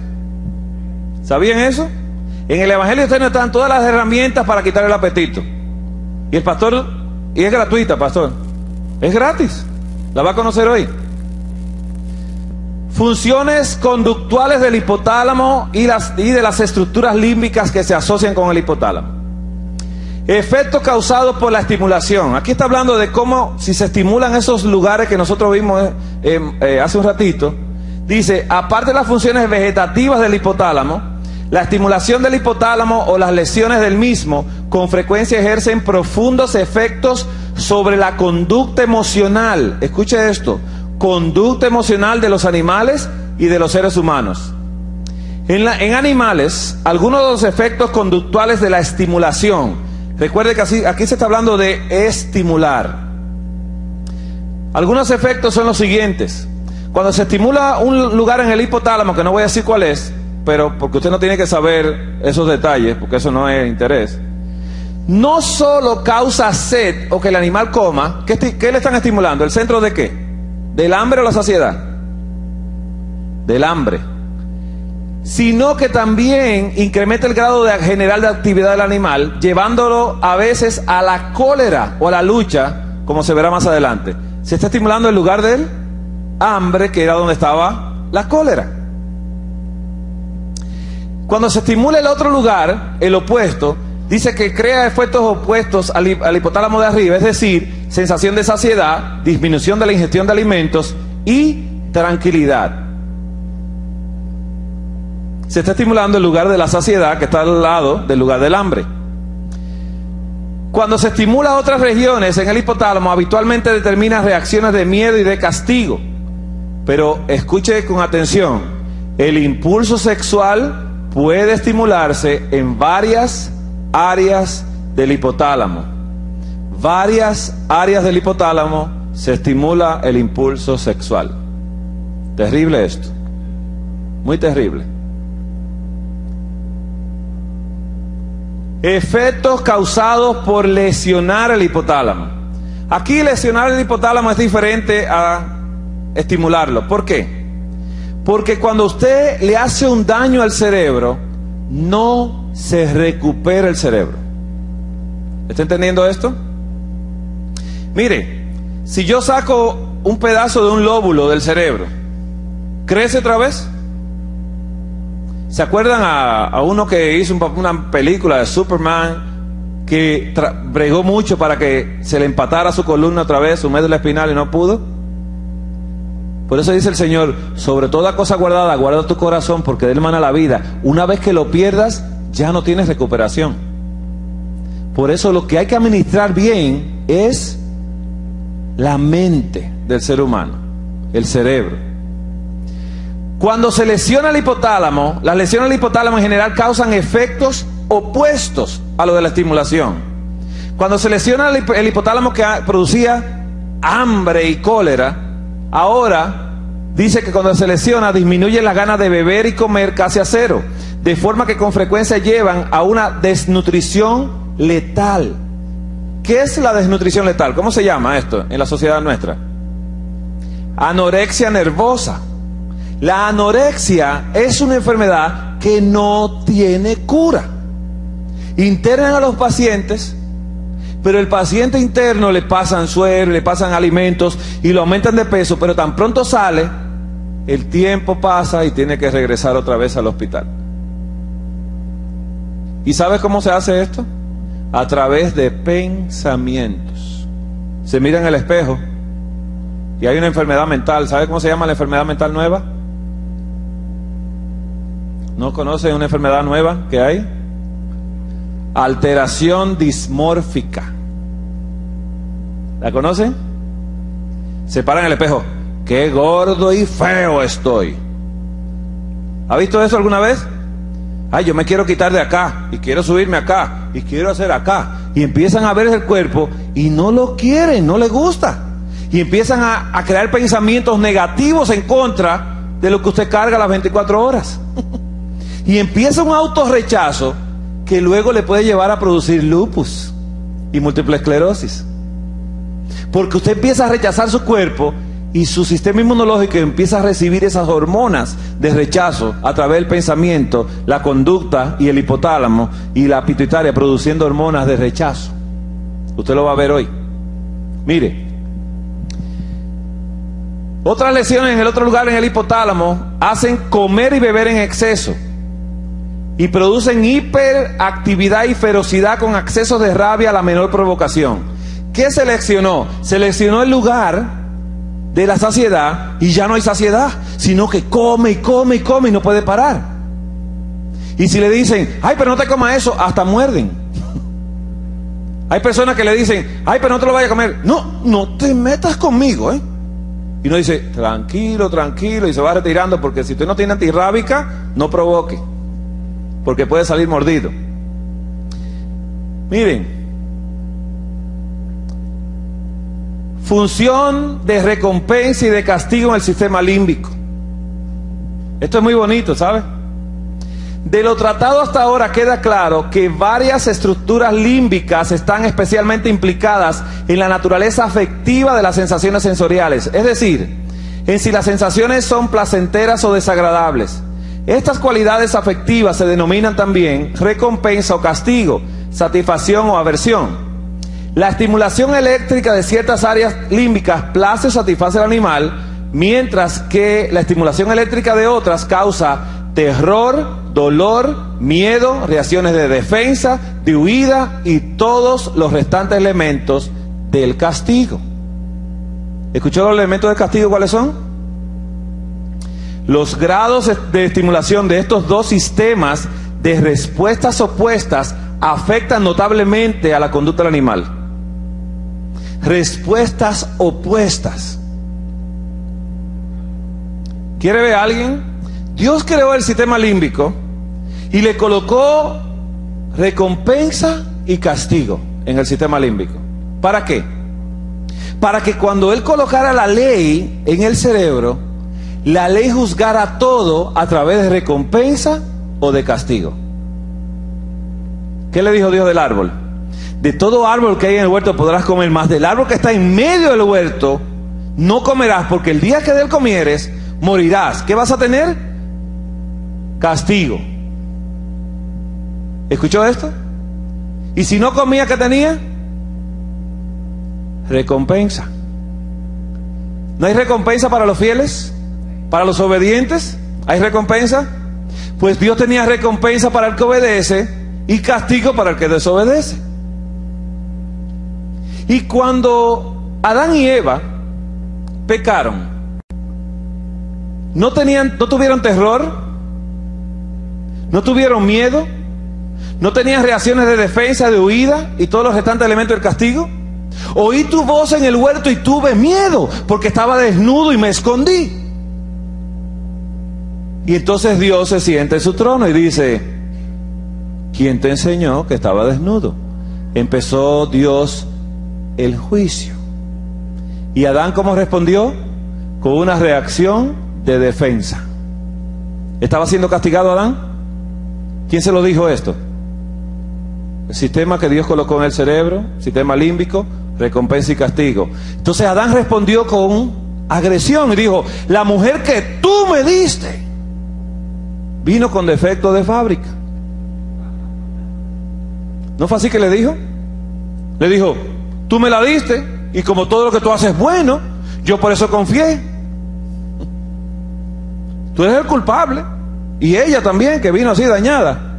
¿Sabían eso? En el Evangelio Eterno están todas las herramientas para quitar el apetito. Y el pastor, y es gratuita, pastor. Es gratis. La va a conocer hoy. Funciones conductuales del hipotálamo y de las estructuras límbicas que se asocian con el hipotálamo. Efectos causados por la estimulación. Aquí está hablando de cómo, si se estimulan esos lugares que nosotros vimos hace un ratito. Dice: aparte de las funciones vegetativas del hipotálamo, la estimulación del hipotálamo o las lesiones del mismo con frecuencia ejercen profundos efectos sobre la conducta emocional. Escuche esto: conducta emocional de los animales y de los seres humanos. En animales, algunos de los efectos conductuales de la estimulación. Recuerde que aquí se está hablando de estimular. Algunos efectos son los siguientes. Cuando se estimula un lugar en el hipotálamo, que no voy a decir cuál es, pero porque usted no tiene que saber esos detalles, porque eso no es interés. No solo causa sed o que el animal coma. ¿Qué le están estimulando? ¿El centro de qué? ¿Del hambre o la saciedad? Del hambre. Sino que también incrementa el grado general de actividad del animal, llevándolo a veces a la cólera o a la lucha, como se verá más adelante. Se está estimulando el lugar del hambre, que era donde estaba la cólera. Cuando se estimula el otro lugar, el opuesto, dice que crea efectos opuestos al hipotálamo de arriba, es decir, sensación de saciedad, disminución de la ingestión de alimentos y tranquilidad. Se está estimulando el lugar de la saciedad, que está al lado del lugar del hambre. Cuando se estimula otras regiones en el hipotálamo, habitualmente determina reacciones de miedo y de castigo. Pero escuche con atención, el impulso sexual puede estimularse en varias áreas del hipotálamo. Varias áreas del hipotálamo se estimula el impulso sexual. Terrible esto, muy terrible. Efectos causados por lesionar el hipotálamo. Aquí lesionar el hipotálamo es diferente a estimularlo. ¿Por qué? Porque cuando usted le hace un daño al cerebro, no se recupera el cerebro. ¿Está entendiendo esto? Mire, si yo saco un pedazo de un lóbulo del cerebro, ¿crece otra vez? ¿Se acuerdan a uno que hizo una película de Superman que bregó mucho para que se le empatara su columna otra vez, su médula espinal, y no pudo? Por eso dice el Señor, sobre toda cosa guardada, guarda tu corazón, porque de él mana la vida. Una vez que lo pierdas, ya no tienes recuperación. Por eso lo que hay que administrar bien es la mente del ser humano, el cerebro. Cuando se lesiona el hipotálamo, las lesiones del hipotálamo en general causan efectos opuestos a lo de la estimulación. Cuando se lesiona el hipotálamo que producía hambre y cólera, ahora dice que cuando se lesiona disminuye las ganas de beber y comer casi a cero, de forma que con frecuencia llevan a una desnutrición letal. ¿Qué es la desnutrición letal? ¿Cómo se llama esto en la sociedad nuestra? Anorexia nervosa. La anorexia es una enfermedad que no tiene cura. Internan a los pacientes, pero el paciente interno le pasan suero, le pasan alimentos y lo aumentan de peso, pero tan pronto sale, el tiempo pasa y tiene que regresar otra vez al hospital. ¿Y sabes cómo se hace esto? A través de pensamientos. Se mira en el espejo y hay una enfermedad mental. ¿Sabe cómo se llama la enfermedad mental nueva? ¿No conocen una enfermedad nueva que hay? Alteración dismórfica. ¿La conocen? Se paran en el espejo. ¡Qué gordo y feo estoy! ¿Ha visto eso alguna vez? Ay, yo me quiero quitar de acá, y quiero subirme acá, y quiero hacer acá. Y empiezan a ver el cuerpo, y no lo quieren, no les gusta. Y empiezan a crear pensamientos negativos en contra de lo que usted carga las 24 horas. Y empieza un autorrechazo que luego le puede llevar a producir lupus y múltiple esclerosis. Porque usted empieza a rechazar su cuerpo y su sistema inmunológico empieza a recibir esas hormonas de rechazo a través del pensamiento, la conducta y el hipotálamo y la pituitaria produciendo hormonas de rechazo. Usted lo va a ver hoy. Mire, otras lesiones en el otro lugar, en el hipotálamo, hacen comer y beber en exceso. Y producen hiperactividad y ferocidad con accesos de rabia a la menor provocación. ¿Qué seleccionó? Seleccionó el lugar de la saciedad y ya no hay saciedad, sino que come y come y come y no puede parar. Y si le dicen, ay, pero no te comas eso, hasta muerden. Hay personas que le dicen, ay, pero no te lo vayas a comer. No, no te metas conmigo, ¿eh? Y uno dice, tranquilo, tranquilo, y se va retirando, porque si usted no tiene antirrábica, no provoque, porque puede salir mordido. Miren, función de recompensa y de castigo en el sistema límbico. Esto es muy bonito, ¿sabe? De lo tratado hasta ahora queda claro que varias estructuras límbicas están especialmente implicadas en la naturaleza afectiva de las sensaciones sensoriales, es decir, en si las sensaciones son placenteras o desagradables. Estas cualidades afectivas se denominan también recompensa o castigo, satisfacción o aversión. La estimulación eléctrica de ciertas áreas límbicas place o satisface al animal, mientras que la estimulación eléctrica de otras causa terror, dolor, miedo, reacciones de defensa, de huida y todos los restantes elementos del castigo. ¿Escuchó los elementos del castigo cuáles son? Los grados de estimulación de estos dos sistemas de respuestas opuestas afectan notablemente a la conducta del animal. Respuestas opuestas. ¿Quiere ver a alguien? Dios creó el sistema límbico y le colocó recompensa y castigo en el sistema límbico. ¿Para qué? Para que cuando Él colocara la ley en el cerebro, la ley juzgara todo a través de recompensa o de castigo. ¿Qué le dijo Dios del árbol? De todo árbol que hay en el huerto podrás comer, más del árbol que está en medio del huerto no comerás, porque el día que de él comieres morirás. ¿Qué vas a tener? Castigo. ¿Escuchó esto? Y si no comía, ¿qué tenía? Recompensa. ¿No hay recompensa para los fieles? ¿Para los obedientes? ¿Hay recompensa? Pues Dios tenía recompensa para el que obedece y castigo para el que desobedece. Y cuando Adán y Eva pecaron, ¿no tuvieron terror? ¿No tuvieron miedo? ¿No tenían reacciones de defensa, de huida y todos los restantes elementos del castigo? Oí tu voz en el huerto y tuve miedo porque estaba desnudo y me escondí. Y entonces Dios se sienta en su trono y dice: ¿quién te enseñó que estaba desnudo? Empezó Dios el juicio. ¿Y Adán cómo respondió? Con una reacción de defensa. ¿Estaba siendo castigado Adán? ¿Quién se lo dijo esto? El sistema que Dios colocó en el cerebro, sistema límbico, recompensa y castigo. Entonces Adán respondió con agresión y dijo: la mujer que tú me diste vino con defecto de fábrica. ¿No fue así que le dijo? Le dijo: tú me la diste y como todo lo que tú haces es bueno, yo por eso confié. Tú eres el culpable. Y ella también, que vino así dañada.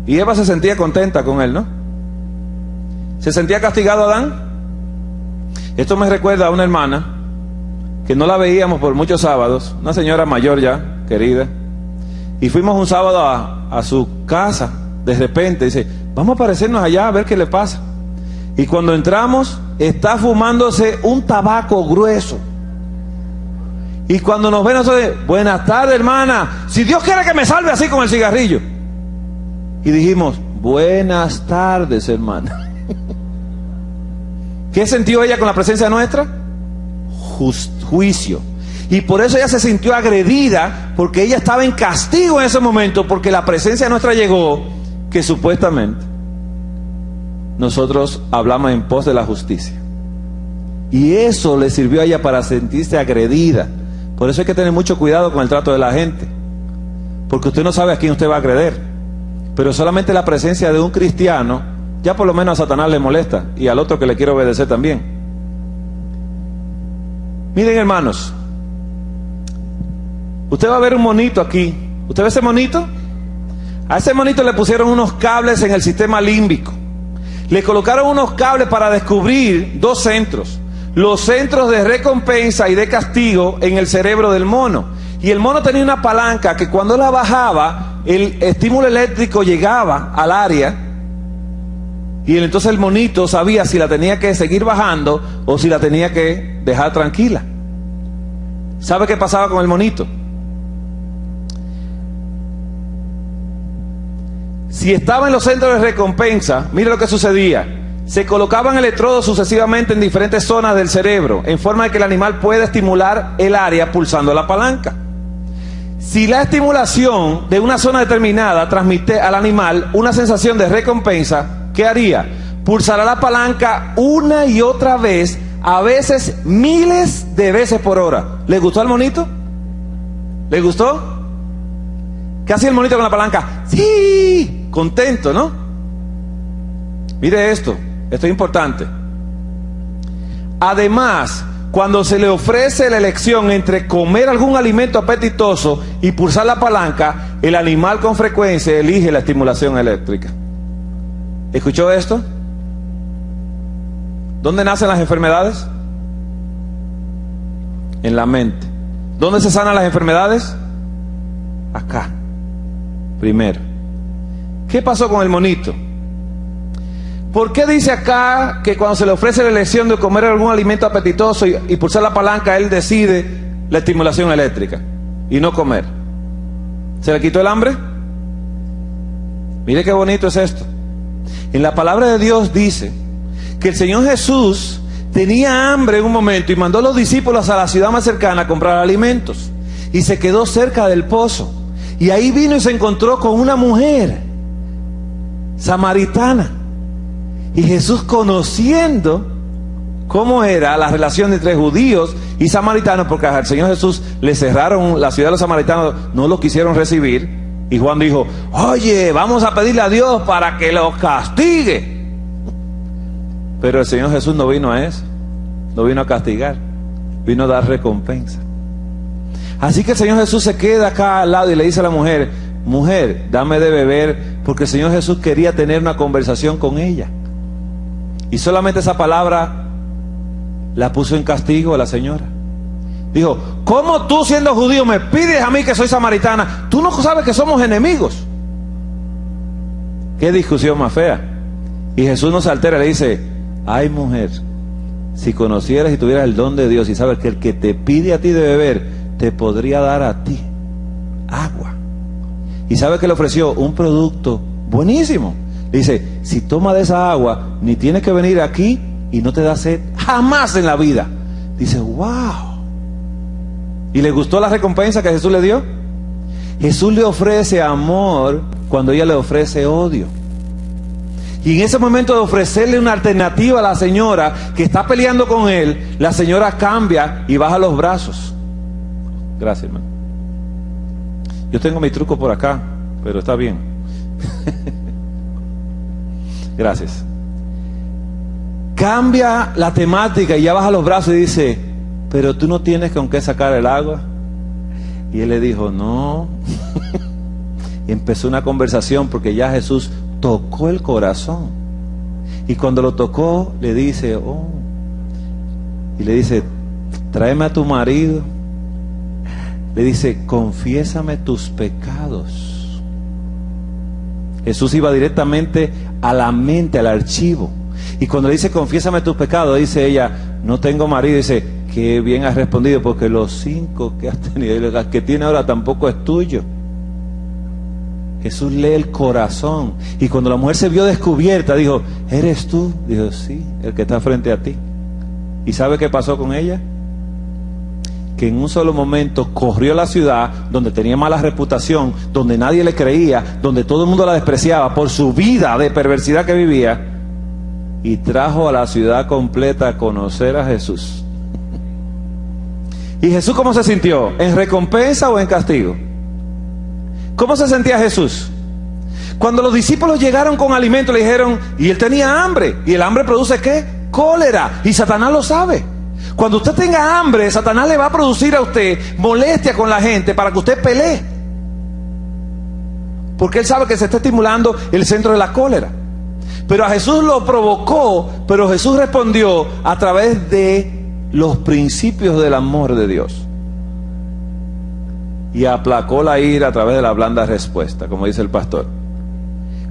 Y Eva se sentía contenta con él, ¿no? ¿Se sentía castigado Adán? Esto me recuerda a una hermana que no la veíamos por muchos sábados, una señora mayor ya, querida. Y fuimos un sábado a su casa, de repente, dice: vamos a aparecernos allá a ver qué le pasa. Y cuando entramos, está fumándose un tabaco grueso. Y cuando nos ven nosotros: buenas tardes, hermana, si Dios quiere que me salve así con el cigarrillo. Y dijimos: buenas tardes, hermana. ¿Qué sintió ella con la presencia nuestra? Juicio. Y por eso ella se sintió agredida, porque ella estaba en castigo en ese momento, porque la presencia nuestra llegó, que supuestamente nosotros hablamos en pos de la justicia. Y eso le sirvió a ella para sentirse agredida. Por eso hay que tener mucho cuidado con el trato de la gente, porque usted no sabe a quién usted va a agredir. Pero solamente la presencia de un cristiano, ya por lo menos a Satanás le molesta, y al otro que le quiere obedecer también. Miren, hermanos, usted va a ver un monito aquí. ¿Usted ve ese monito? A ese monito le pusieron unos cables en el sistema límbico. Le colocaron unos cables para descubrir dos centros: los centros de recompensa y de castigo en el cerebro del mono. Y el mono tenía una palanca que cuando la bajaba, el estímulo eléctrico llegaba al área, y entonces el monito sabía si la tenía que seguir bajando o si la tenía que dejar tranquila. ¿Sabe qué pasaba con el monito? Si estaba en los centros de recompensa, mire lo que sucedía. Se colocaban electrodos sucesivamente en diferentes zonas del cerebro, en forma de que el animal pueda estimular el área pulsando la palanca. Si la estimulación de una zona determinada transmite al animal una sensación de recompensa, ¿qué haría? Pulsará la palanca una y otra vez, a veces miles de veces por hora. ¿Le gustó al monito? ¿Le gustó? ¿Qué hacía el monito con la palanca? ¡Sí! Contento, ¿no? Mire esto es importante. Además, cuando se le ofrece la elección entre comer algún alimento apetitoso y pulsar la palanca, el animal con frecuencia elige la estimulación eléctrica. ¿Escuchó esto? ¿Dónde nacen las enfermedades? En la mente. ¿Dónde se sanan las enfermedades? Acá, primero. ¿Qué pasó con el monito? ¿Por qué dice acá que cuando se le ofrece la elección de comer algún alimento apetitoso y pulsar la palanca, él decide la estimulación eléctrica y no comer? ¿Se le quitó el hambre? Mire qué bonito es esto. En la palabra de Dios dice que el Señor Jesús tenía hambre en un momento y mandó a los discípulos a la ciudad más cercana a comprar alimentos. Y se quedó cerca del pozo. Y ahí vino y se encontró con una mujer samaritana. Y Jesús, conociendo cómo era la relación entre judíos y samaritanos, porque al Señor Jesús le cerraron la ciudad de los samaritanos, no lo quisieron recibir. Y Juan dijo: oye, vamos a pedirle a Dios para que los castigue. Pero el Señor Jesús no vino a eso, no vino a castigar, vino a dar recompensa. Así que el Señor Jesús se queda acá al lado y le dice a la mujer: mujer, dame de beber, porque el Señor Jesús quería tener una conversación con ella. Y solamente esa palabra la puso en castigo a la señora. Dijo: ¿cómo tú, siendo judío, me pides a mí que soy samaritana? Tú no sabes que somos enemigos. Qué discusión más fea. Y Jesús no se altera, le dice: ay, mujer, si conocieras y tuvieras el don de Dios y sabes que el que te pide a ti de beber te podría dar a ti agua. Y sabes que le ofreció un producto buenísimo. Dice: si toma de esa agua, ni tienes que venir aquí y no te da sed jamás en la vida. Dice: wow. ¿Y le gustó la recompensa que Jesús le dio? Jesús le ofrece amor cuando ella le ofrece odio. Y en ese momento de ofrecerle una alternativa a la señora que está peleando con él, la señora cambia y baja los brazos. Gracias, hermano. Yo tengo mi truco por acá, pero está bien. Gracias. Cambia la temática y ya baja los brazos y dice: pero tú no tienes con qué sacar el agua. Y él le dijo: no. Y empezó una conversación, porque ya Jesús tocó el corazón. Y cuando lo tocó, le dice: oh. Y le dice: tráeme a tu marido. Le dice: confiésame tus pecados. Jesús iba directamente a la mente, al archivo. Y cuando le dice: confiésame tus pecados, dice ella: no tengo marido. Dice: qué bien has respondido, porque los 5 que has tenido, el que tiene ahora tampoco es tuyo. Jesús lee el corazón. Y cuando la mujer se vio descubierta, dijo: ¿eres tú? Dijo: sí, el que está frente a ti. ¿Y sabe qué pasó con ella? Que en un solo momento corrió a la ciudad donde tenía mala reputación, donde nadie le creía, donde todo el mundo la despreciaba por su vida de perversidad que vivía, y trajo a la ciudad completa a conocer a Jesús. ¿Y Jesús cómo se sintió? ¿En recompensa o en castigo? ¿Cómo se sentía Jesús? Cuando los discípulos llegaron con alimento, le dijeron, y él tenía hambre, y el hambre produce ¿qué? Cólera, y Satanás lo sabe. Cuando usted tenga hambre, Satanás le va a producir a usted molestia con la gente para que usted pelee, porque él sabe que se está estimulando el centro de la cólera. Pero a Jesús lo provocó, pero Jesús respondió a través de los principios del amor de Dios, y aplacó la ira a través de la blanda respuesta, como dice el pastor.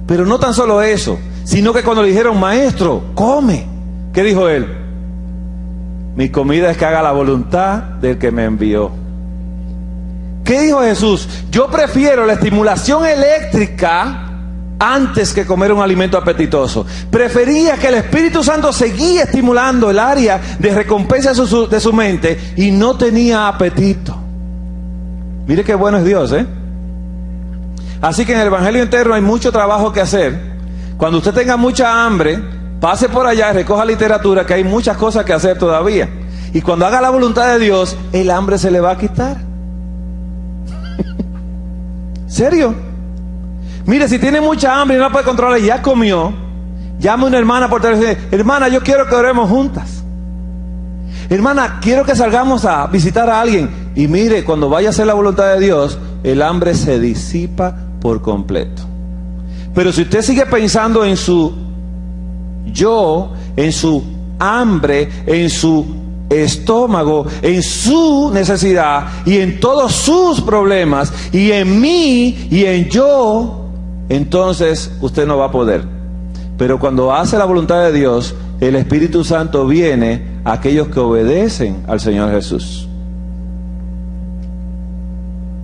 Pero no tan solo eso, sino que cuando le dijeron: maestro, come, ¿qué dijo él? Mi comida es que haga la voluntad del que me envió. ¿Qué dijo Jesús? Yo prefiero la estimulación eléctrica antes que comer un alimento apetitoso. Prefería que el Espíritu Santo seguía estimulando el área de recompensa de su mente, y no tenía apetito. Mire qué bueno es Dios, ¿eh? Así que en el Evangelio entero hay mucho trabajo que hacer. Cuando usted tenga mucha hambre, pase por allá y recoja literatura, que hay muchas cosas que hacer todavía. Y cuando haga la voluntad de Dios, el hambre se le va a quitar. ¿Serio? Mire, si tiene mucha hambre y no la puede controlar y ya comió, llame a una hermana por teléfono: hermana, yo quiero que oremos juntas. Hermana, quiero que salgamos a visitar a alguien. Y mire, cuando vaya a hacer la voluntad de Dios, el hambre se disipa por completo. Pero si usted sigue pensando en su yo, en su hambre, en su estómago, en su necesidad y en todos sus problemas, y en mí y en yo, entonces usted no va a poder. Pero cuando hace la voluntad de Dios, el Espíritu Santo viene a aquellos que obedecen al Señor Jesús.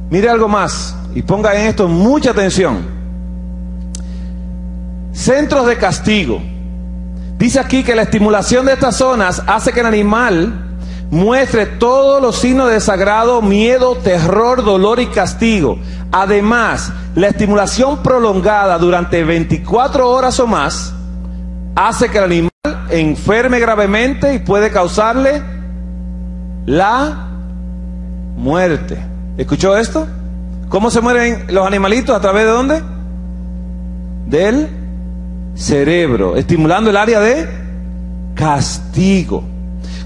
Mire algo más y ponga en esto mucha atención. Centros de castigo. Dice aquí que la estimulación de estas zonas hace que el animal muestre todos los signos de desagrado, miedo, terror, dolor y castigo. Además, la estimulación prolongada durante 24 horas o más hace que el animal enferme gravemente y puede causarle la muerte. ¿Escuchó esto? ¿Cómo se mueren los animalitos? ¿A través de dónde? Del cerebro, estimulando el área de castigo.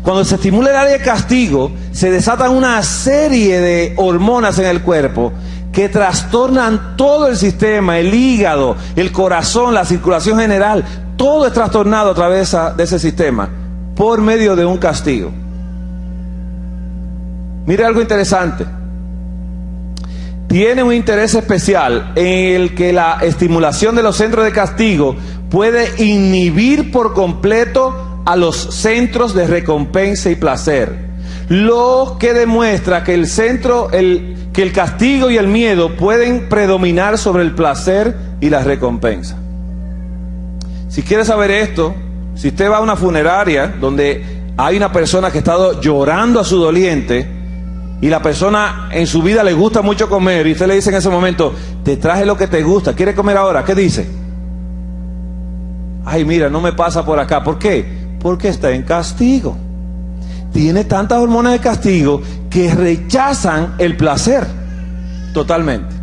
Cuando se estimula el área de castigo, se desatan una serie de hormonas en el cuerpo que trastornan todo el sistema, el hígado, el corazón, la circulación general. Todo es trastornado a través de ese sistema por medio de un castigo. Mire algo interesante. Tiene un interés especial en el que la estimulación de los centros de castigo puede inhibir por completo a los centros de recompensa y placer, lo que demuestra que el castigo y el miedo pueden predominar sobre el placer y la recompensa. Si quiere saber esto, si usted va a una funeraria donde hay una persona que ha estado llorando a su doliente, y la persona en su vida le gusta mucho comer, y usted le dice en ese momento, te traje lo que te gusta, ¿quiere comer ahora? ¿Qué dice? Ay, mira, no me pasa por acá. ¿Por qué? Porque está en castigo. Tiene tantas hormonas de castigo que rechazan el placer totalmente.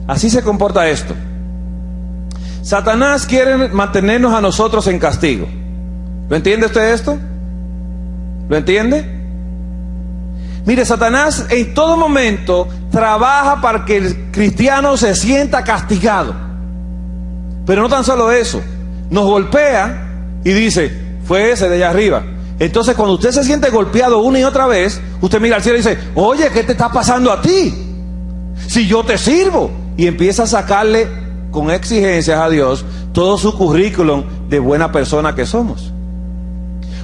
Así se comporta esto. Satanás quiere mantenernos a nosotros en castigo. ¿Lo entiende usted esto? ¿Lo entiende? Mire, Satanás en todo momento trabaja para que el cristiano se sienta castigado. Pero no tan solo eso, nos golpea y dice, fue ese de allá arriba. Entonces cuando usted se siente golpeado una y otra vez, usted mira al cielo y dice, oye, ¿qué te está pasando a ti? Si yo te sirvo. Y empieza a sacarle con exigencias a Dios todo su currículum de buena persona que somos.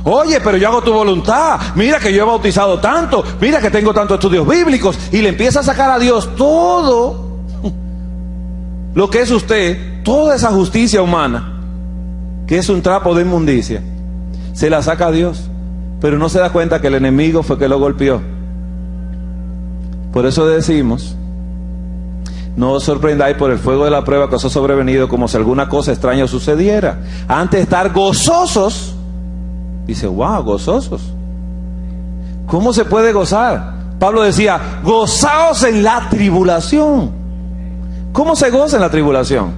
Oye, pero yo hago tu voluntad, mira que yo he bautizado tanto, mira que tengo tantos estudios bíblicos, y le empieza a sacar a Dios todo lo que es usted, toda esa justicia humana, que es un trapo de inmundicia, se la saca a Dios, pero no se da cuenta que el enemigo fue que lo golpeó. Por eso decimos, no os sorprendáis por el fuego de la prueba que os ha sobrevenido, como si alguna cosa extraña os sucediera. Antes de estar gozosos. Dice, wow, gozosos. ¿Cómo se puede gozar? Pablo decía, gozaos en la tribulación. ¿Cómo se goza en la tribulación?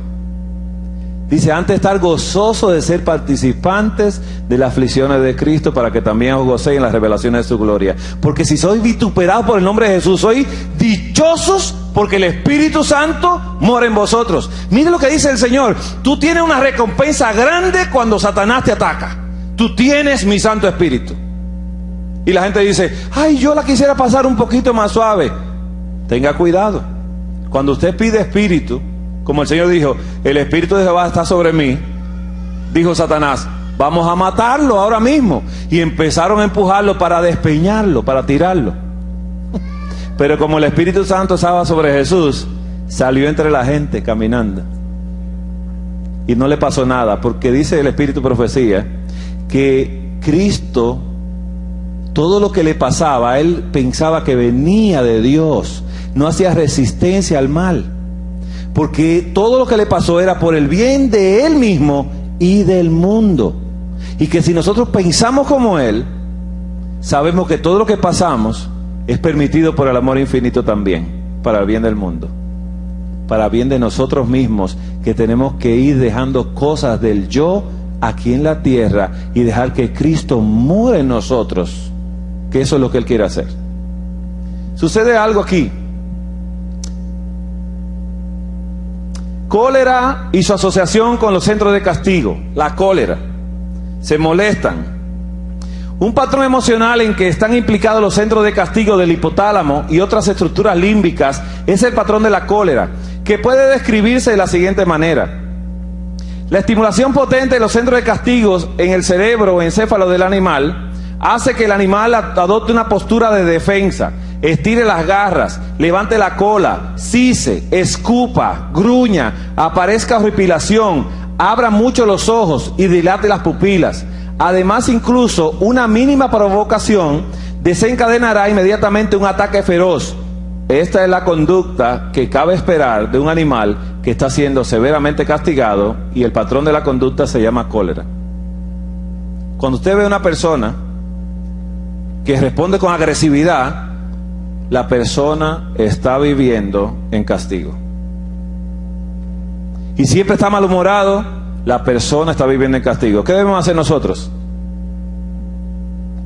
Dice, antes de estar gozosos de ser participantes de las aflicciones de Cristo, para que también os gocéis en las revelaciones de su gloria. Porque si sois vituperados por el nombre de Jesús, sois dichosos porque el Espíritu Santo mora en vosotros. Mire lo que dice el Señor. Tú tienes una recompensa grande cuando Satanás te ataca. Tú tienes mi Santo Espíritu. Y la gente dice, ay, yo la quisiera pasar un poquito más suave. Tenga cuidado. Cuando usted pide Espíritu, como el Señor dijo, el Espíritu de Jehová está sobre mí, dijo Satanás, vamos a matarlo ahora mismo. Y empezaron a empujarlo para despeñarlo, para tirarlo. Pero como el Espíritu Santo estaba sobre Jesús, salió entre la gente caminando. Y no le pasó nada, porque dice el Espíritu Profecía, que Cristo, todo lo que le pasaba, él pensaba que venía de Dios, no hacía resistencia al mal, porque todo lo que le pasó era por el bien de él mismo y del mundo, y que si nosotros pensamos como él, sabemos que todo lo que pasamos es permitido por el amor infinito también, para el bien del mundo, para el bien de nosotros mismos, que tenemos que ir dejando cosas del yo aquí en la tierra y dejar que Cristo more en nosotros, que eso es lo que Él quiere hacer. Sucede algo aquí. Cólera y su asociación con los centros de castigo. La cólera. Se molestan. Un patrón emocional en que están implicados los centros de castigo del hipotálamo y otras estructuras límbicas es el patrón de la cólera, que puede describirse de la siguiente manera. La estimulación potente de los centros de castigos en el cerebro o encéfalo del animal hace que el animal adopte una postura de defensa, estire las garras, levante la cola, sise, escupa, gruña, aparezca horripilación, abra mucho los ojos y dilate las pupilas. Además, incluso una mínima provocación desencadenará inmediatamente un ataque feroz. Esta es la conducta que cabe esperar de un animal que está siendo severamente castigado, y el patrón de la conducta se llama cólera. Cuando usted ve a una persona que responde con agresividad, la persona está viviendo en castigo. Y siempre está malhumorado, la persona está viviendo en castigo. ¿Qué debemos hacer nosotros?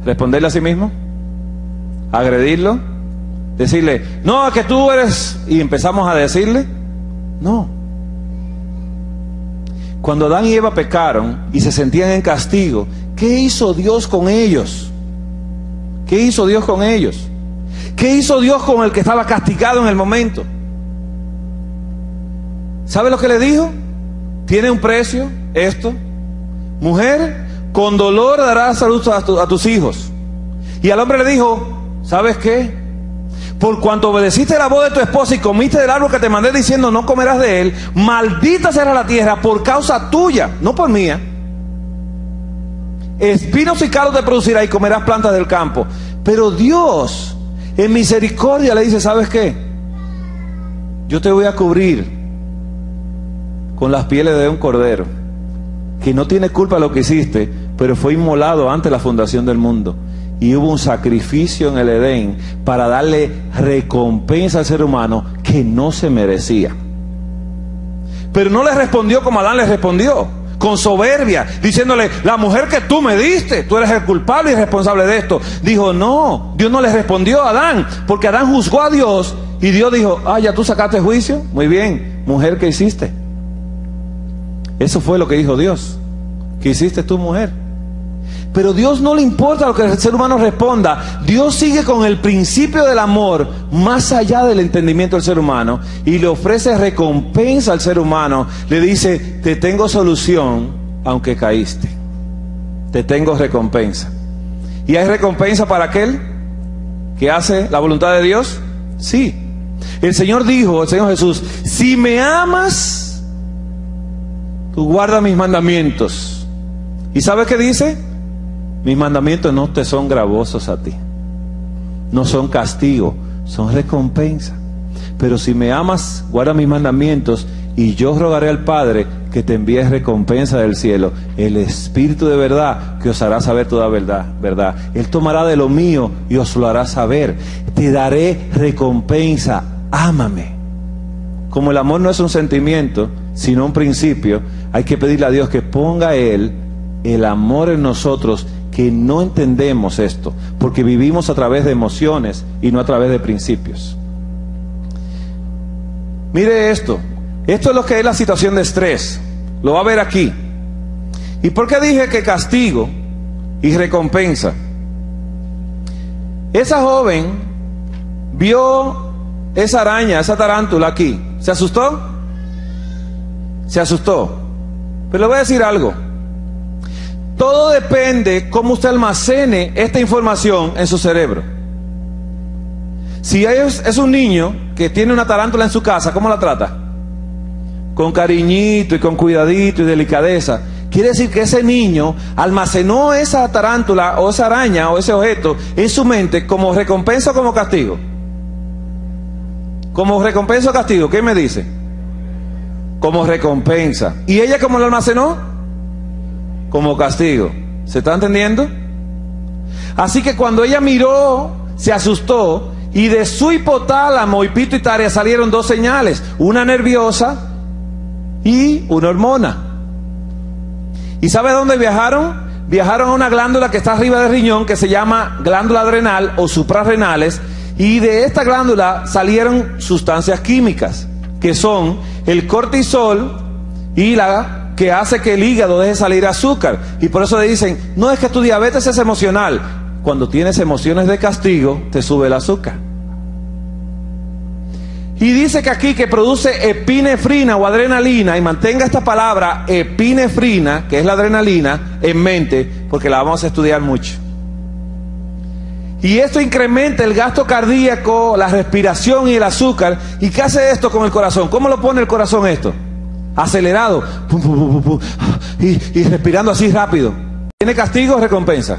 ¿Responderle a sí mismo? ¿Agredirlo? ¿Decirle, no, que tú eres? Y empezamos a decirle, no. Cuando Adán y Eva pecaron y se sentían en castigo, ¿qué hizo Dios con ellos? ¿Qué hizo Dios con ellos? ¿Qué hizo Dios con el que estaba castigado en el momento? ¿Sabe lo que le dijo? Tiene un precio esto. Mujer, con dolor darás salud a tus hijos. Y al hombre le dijo, ¿sabes qué? Por cuanto obedeciste la voz de tu esposa y comiste del árbol que te mandé diciendo no comerás de él, maldita será la tierra por causa tuya, no por mía. Espinos y cardos te producirá y comerás plantas del campo. Pero Dios, en misericordia, le dice, ¿sabes qué? Yo te voy a cubrir con las pieles de un cordero, que no tiene culpa de lo que hiciste, pero fue inmolado antes de la fundación del mundo. Y hubo un sacrificio en el Edén para darle recompensa al ser humano que no se merecía. Pero no le respondió como Adán le respondió, con soberbia, diciéndole, la mujer que tú me diste, tú eres el culpable y responsable de esto. Dijo, no, Dios no le respondió a Adán, porque Adán juzgó a Dios y Dios dijo, ya tú sacaste juicio, muy bien, mujer, ¿qué hiciste? Eso fue lo que dijo Dios. ¿Qué hiciste tú, mujer? Pero Dios no le importa lo que el ser humano responda. Dios sigue con el principio del amor más allá del entendimiento del ser humano y le ofrece recompensa al ser humano. Le dice, te tengo solución aunque caíste. Te tengo recompensa. ¿Y hay recompensa para aquel que hace la voluntad de Dios? Sí. El Señor dijo, el Señor Jesús, si me amas, tú guarda mis mandamientos. ¿Y sabes qué dice? Mis mandamientos no te son gravosos a ti. No son castigo, son recompensa. Pero si me amas, guarda mis mandamientos y yo rogaré al Padre que te envíe recompensa del cielo, el Espíritu de verdad que os hará saber toda verdad. Él tomará de lo mío y os lo hará saber. Te daré recompensa, ámame. Como el amor no es un sentimiento, sino un principio, hay que pedirle a Dios que ponga Él el amor en nosotros, que no entendemos esto, porque vivimos a través de emociones y no a través de principios. Mire esto es lo que es la situación de estrés, lo va a ver aquí. ¿Y por qué dije que castigo y recompensa? Esa joven vio esa araña, esa tarántula aquí, ¿se asustó? Se asustó. Pero le voy a decir algo. Todo depende cómo usted almacene esta información en su cerebro. Si es un niño que tiene una tarántula en su casa, ¿cómo la trata? Con cariñito y con cuidadito y delicadeza. Quiere decir que ese niño almacenó esa tarántula o esa araña o ese objeto en su mente como recompensa o como castigo. Como recompensa o castigo, ¿qué me dice? Como recompensa. ¿Y ella cómo lo almacenó? Como castigo. ¿Se está entendiendo? Así que cuando ella miró, se asustó, y de su hipotálamo y pituitaria salieron dos señales, una nerviosa y una hormona. ¿Y sabe a dónde viajaron? Viajaron a una glándula que está arriba del riñón, que se llama glándula adrenal o suprarrenales, y de esta glándula salieron sustancias químicas, que son el cortisol y la que hace que el hígado deje salir azúcar. Y por eso le dicen, no es que tu diabetes es emocional. Cuando tienes emociones de castigo, te sube el azúcar. Y dice que aquí que produce epinefrina o adrenalina, y mantenga esta palabra epinefrina, que es la adrenalina, en mente, porque la vamos a estudiar mucho. Y esto incrementa el gasto cardíaco, la respiración y el azúcar. ¿Y qué hace esto con el corazón? ¿Cómo lo pone el corazón esto? Acelerado. Pum, pum, pum, pum, y respirando así rápido. ¿Tiene castigo o recompensa?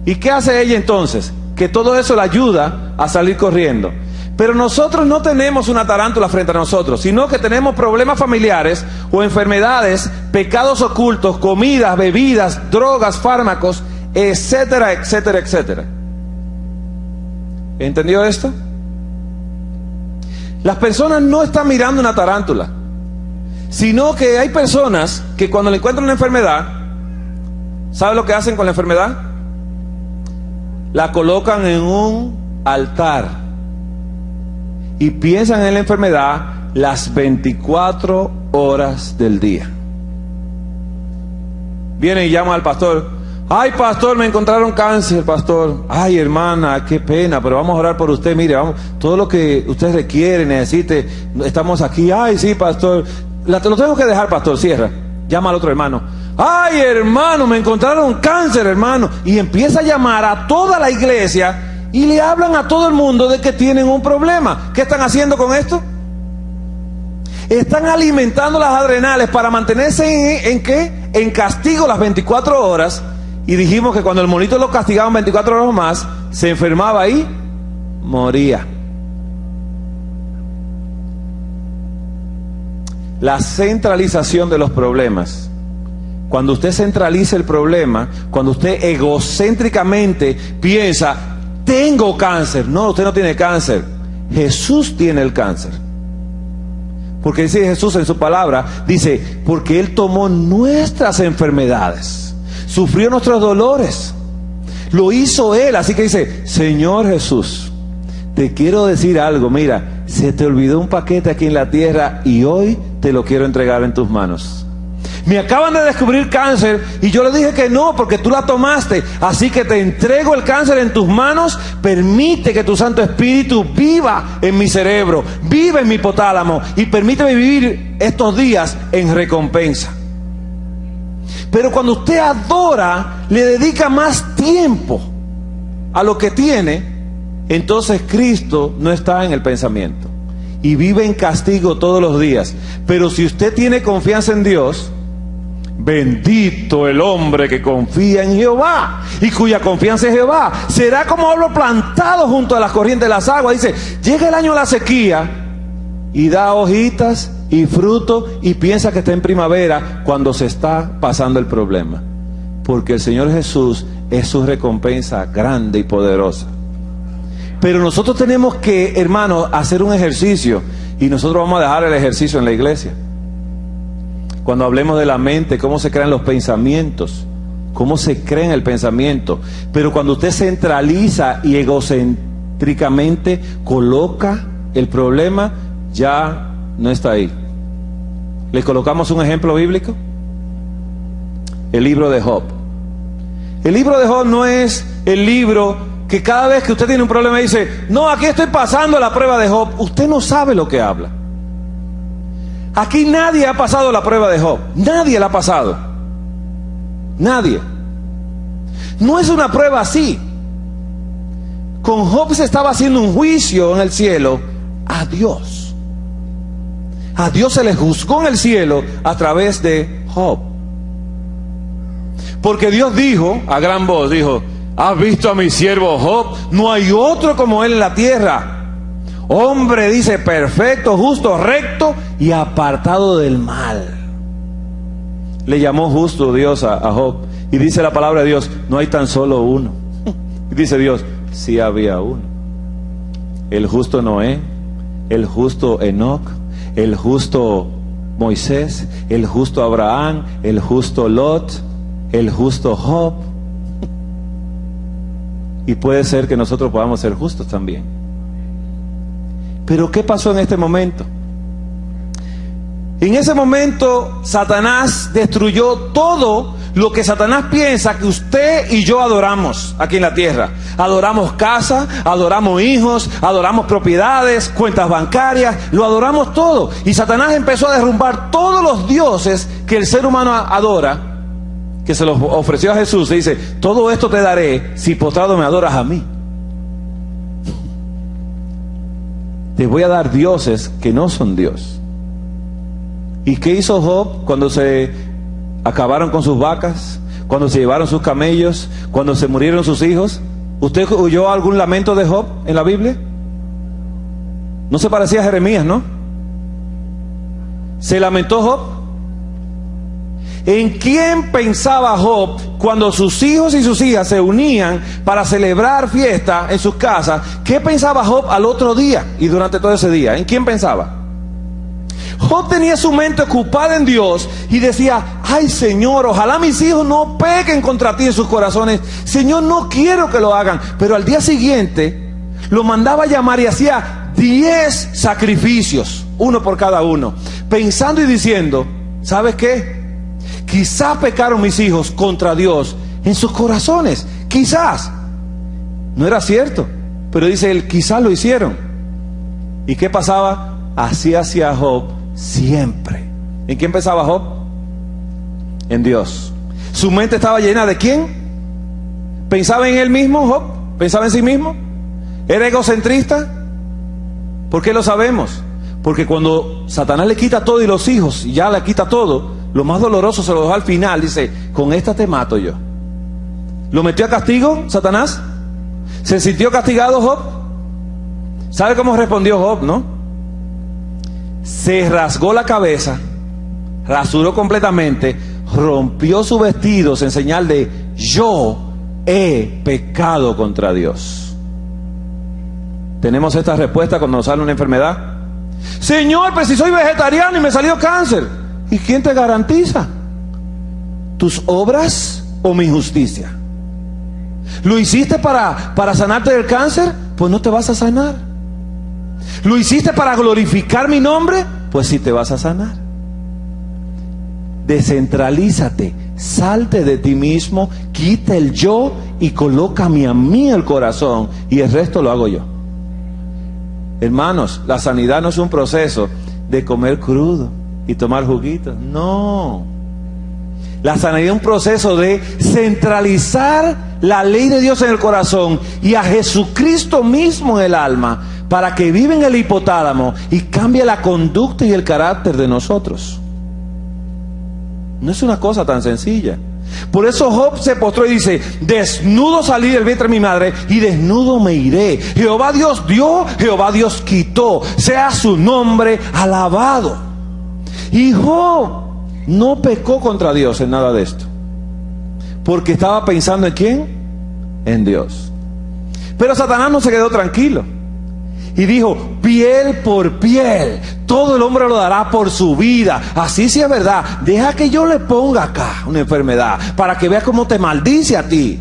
¿Y qué hace ella entonces? Que todo eso le ayuda a salir corriendo. Pero nosotros no tenemos una tarántula frente a nosotros, sino que tenemos problemas familiares o enfermedades, pecados ocultos, comidas, bebidas, drogas, fármacos, etcétera, etcétera, etcétera. ¿Entendió esto? Las personas no están mirando una tarántula, sino que hay personas que cuando le encuentran una enfermedad, ¿sabe lo que hacen con la enfermedad? La colocan en un altar y piensan en la enfermedad las 24 horas del día. Vienen y llaman al pastor. Ay, pastor, me encontraron cáncer, pastor. Ay, hermana, qué pena, pero vamos a orar por usted. Mire, vamos, todo lo que usted requiere, necesite, estamos aquí. Ay, sí, pastor. Lo tengo que dejar, pastor, cierra. Llama al otro hermano. Ay, hermano, me encontraron cáncer, hermano. Y empieza a llamar a toda la iglesia y le hablan a todo el mundo de que tienen un problema. ¿Qué están haciendo con esto? Están alimentando las adrenales para mantenerse ¿en qué? En castigo las 24 horas. Y dijimos que cuando el monito lo castigaban 24 horas más, se enfermaba y moría. La centralización de los problemas. Cuando usted centraliza el problema, cuando usted egocéntricamente piensa, tengo cáncer. No, usted no tiene cáncer. Jesús tiene el cáncer. Porque dice Jesús en su palabra, dice, porque Él tomó nuestras enfermedades, sufrió nuestros dolores, lo hizo Él. Así que dice, Señor Jesús, te quiero decir algo, mira, se te olvidó un paquete aquí en la tierra y hoy te lo quiero entregar en tus manos. Me acaban de descubrir cáncer y yo le dije que no porque tú la tomaste. Así que te entrego el cáncer en tus manos. Permite que tu Santo Espíritu viva en mi cerebro, viva en mi hipotálamo y permíteme vivir estos días en recompensa. Pero cuando usted adora, le dedica más tiempo a lo que tiene, entonces Cristo no está en el pensamiento y vive en castigo todos los días. Pero si usted tiene confianza en Dios, bendito el hombre que confía en Jehová y cuya confianza es Jehová. Será como árbol plantado junto a las corrientes de las aguas. Dice, llega el año de la sequía y da hojitas y fruto y piensa que está en primavera cuando se está pasando el problema. Porque el Señor Jesús es su recompensa grande y poderosa. Pero nosotros tenemos que, hermanos, hacer un ejercicio. Y nosotros vamos a dejar el ejercicio en la iglesia. Cuando hablemos de la mente, cómo se crean los pensamientos, cómo se crea el pensamiento. Pero cuando usted centraliza y egocéntricamente coloca el problema, ya no está ahí. ¿Le colocamos un ejemplo bíblico? El libro de Job. El libro de Job no es el libro que cada vez que usted tiene un problema dice, no, aquí estoy pasando la prueba de Job. Usted no sabe lo que habla. Aquí nadie ha pasado la prueba de Job. Nadie la ha pasado. Nadie. No es una prueba así. Con Job se estaba haciendo un juicio en el cielo a Dios. A Dios se le juzgó en el cielo a través de Job. Porque Dios dijo a gran voz, dijo, ¿has visto a mi siervo Job? No hay otro como él en la tierra. Hombre, dice, perfecto, justo, recto y apartado del mal. Le llamó justo Dios a Job. Y dice la palabra de Dios, no hay tan solo uno. Y dice Dios, sí había uno. El justo Noé, el justo Enoc, el justo Moisés, el justo Abraham, el justo Lot, el justo Job. Y puede ser que nosotros podamos ser justos también. Pero ¿qué pasó en este momento? En ese momento Satanás destruyó todo lo que Satanás piensa que usted y yo adoramos aquí en la tierra. Adoramos casa, adoramos hijos, adoramos propiedades, cuentas bancarias, lo adoramos todo. Y Satanás empezó a derrumbar todos los dioses que el ser humano adora, que se los ofreció a Jesús. Y dice, todo esto te daré si postrado me adoras a mí. Te voy a dar dioses que no son Dios. ¿Y qué hizo Job cuando se acabaron con sus vacas? Cuando se llevaron sus camellos, cuando se murieron sus hijos. ¿Usted oyó algún lamento de Job en la Biblia? No se parecía a Jeremías, ¿no? ¿Se lamentó Job? ¿En quién pensaba Job cuando sus hijos y sus hijas se unían para celebrar fiesta en sus casas? ¿Qué pensaba Job al otro día y durante todo ese día? ¿En quién pensaba? Job tenía su mente ocupada en Dios y decía, ay Señor, ojalá mis hijos no pequen contra ti en sus corazones. Señor, no quiero que lo hagan. Pero al día siguiente lo mandaba a llamar y hacía 10 sacrificios, uno por cada uno, pensando y diciendo, ¿sabes qué? Quizás pecaron mis hijos contra Dios en sus corazones. Quizás. No era cierto, pero dice él, quizás lo hicieron. ¿Y qué pasaba? Así hacía Job siempre. ¿En quién pensaba Job? En Dios. ¿Su mente estaba llena de quién? ¿Pensaba en él mismo Job? ¿Pensaba en sí mismo? ¿Era egocentrista? ¿Por qué lo sabemos? Porque cuando Satanás le quita todo y los hijos, y ya le quita todo, lo más doloroso se lo dejó al final. Dice, con esta te mato yo. ¿Lo metió a castigo Satanás? ¿Se sintió castigado Job? ¿Sabe cómo respondió Job, no? Se rasgó la cabeza, rasuró completamente, rompió sus vestidos en señal de yo he pecado contra Dios. Tenemos esta respuesta cuando nos sale una enfermedad. Señor, pero si soy vegetariano y me salió cáncer. ¿Y quién te garantiza? ¿Tus obras o mi justicia? ¿Lo hiciste para sanarte del cáncer? Pues no te vas a sanar. ¿Lo hiciste para glorificar mi nombre? Pues sí te vas a sanar. Descentralízate, salte de ti mismo, quita el yo y colócame a mí el corazón y el resto lo hago yo. Hermanos, la sanidad no es un proceso de comer crudo y tomar juguitos, no. La sanidad es un proceso de centralizar la ley de Dios en el corazón y a Jesucristo mismo en el alma, para que viva en el hipotálamo y cambie la conducta y el carácter de nosotros. No es una cosa tan sencilla. Por eso Job se postró y dice, desnudo salí del vientre de mi madre y desnudo me iré. Jehová Dios dio, Jehová Dios quitó, sea su nombre alabado. Y Job no pecó contra Dios en nada de esto, porque estaba pensando en ¿quién? En Dios. Pero Satanás no se quedó tranquilo y dijo, piel por piel, todo el hombre lo dará por su vida. Así sí es verdad, deja que yo le ponga acá una enfermedad para que vea cómo te maldice a ti.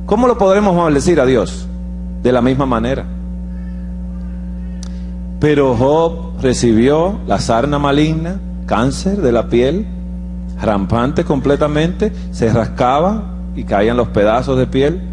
¿Cómo lo podremos maldecir a Dios? De la misma manera. Pero Job recibió la sarna maligna, cáncer de la piel, rampante completamente, se rascaba y caían los pedazos de piel.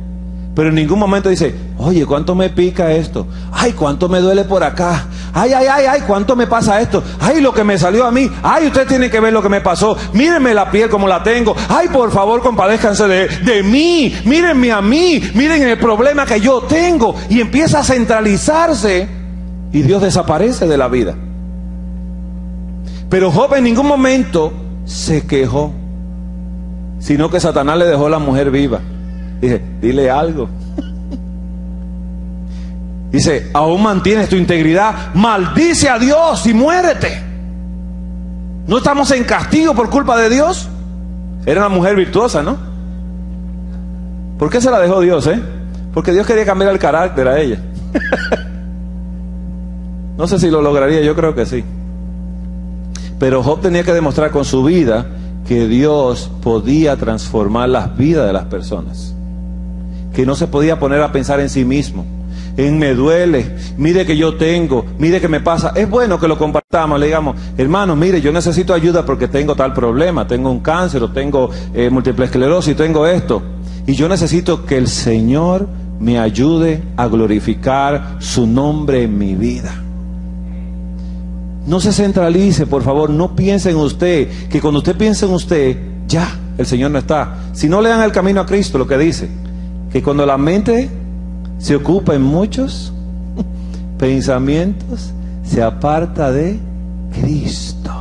Pero en ningún momento dice, oye, ¿cuánto me pica esto? Ay, ¿cuánto me duele por acá? Ay, ay, ay, ay, ¿cuánto me pasa esto? Ay, lo que me salió a mí. Ay, ustedes tienen que ver lo que me pasó. Mírenme la piel como la tengo. Ay, por favor, compadézcanse de mí. Mírenme a mí. Miren el problema que yo tengo. Y empieza a centralizarse y Dios desaparece de la vida. Pero Job en ningún momento se quejó, sino que Satanás le dejó la mujer viva. Dice, dile algo. Dice, aún mantienes tu integridad, maldice a Dios y muérete. ¿No estamos en castigo por culpa de Dios? Era una mujer virtuosa, ¿no? ¿Por qué se la dejó Dios, Porque Dios quería cambiar el carácter a ella. No sé si lo lograría, yo creo que sí. Pero Job tenía que demostrar con su vida que Dios podía transformar las vidas de las personas, que no se podía poner a pensar en sí mismo, me duele, mire que yo tengo, mire que me pasa. Es bueno que lo compartamos, le digamos, hermano, mire, yo necesito ayuda porque tengo tal problema, tengo un cáncer, o tengo múltiple esclerosis, tengo esto. Y yo necesito que el Señor me ayude a glorificar su nombre en mi vida. No se centralice, por favor, no piense en usted, que cuando usted piensa en usted, ya, el Señor no está. Si no, lean El Camino a Cristo, lo que dice, que cuando la mente se ocupa en muchos pensamientos, se aparta de Cristo.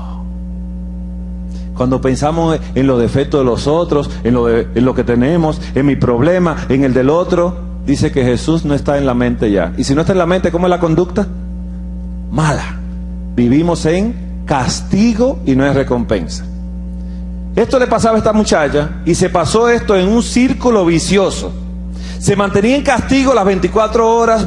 Cuando pensamos en los defectos de los otros, en lo que tenemos, en mi problema, en el del otro, dice que Jesús no está en la mente ya. Y si no está en la mente, ¿cómo es la conducta? Mala. Vivimos en castigo y no es recompensa. Esto le pasaba a esta muchacha y se pasó esto en un círculo vicioso. Se mantenía en castigo las 24 horas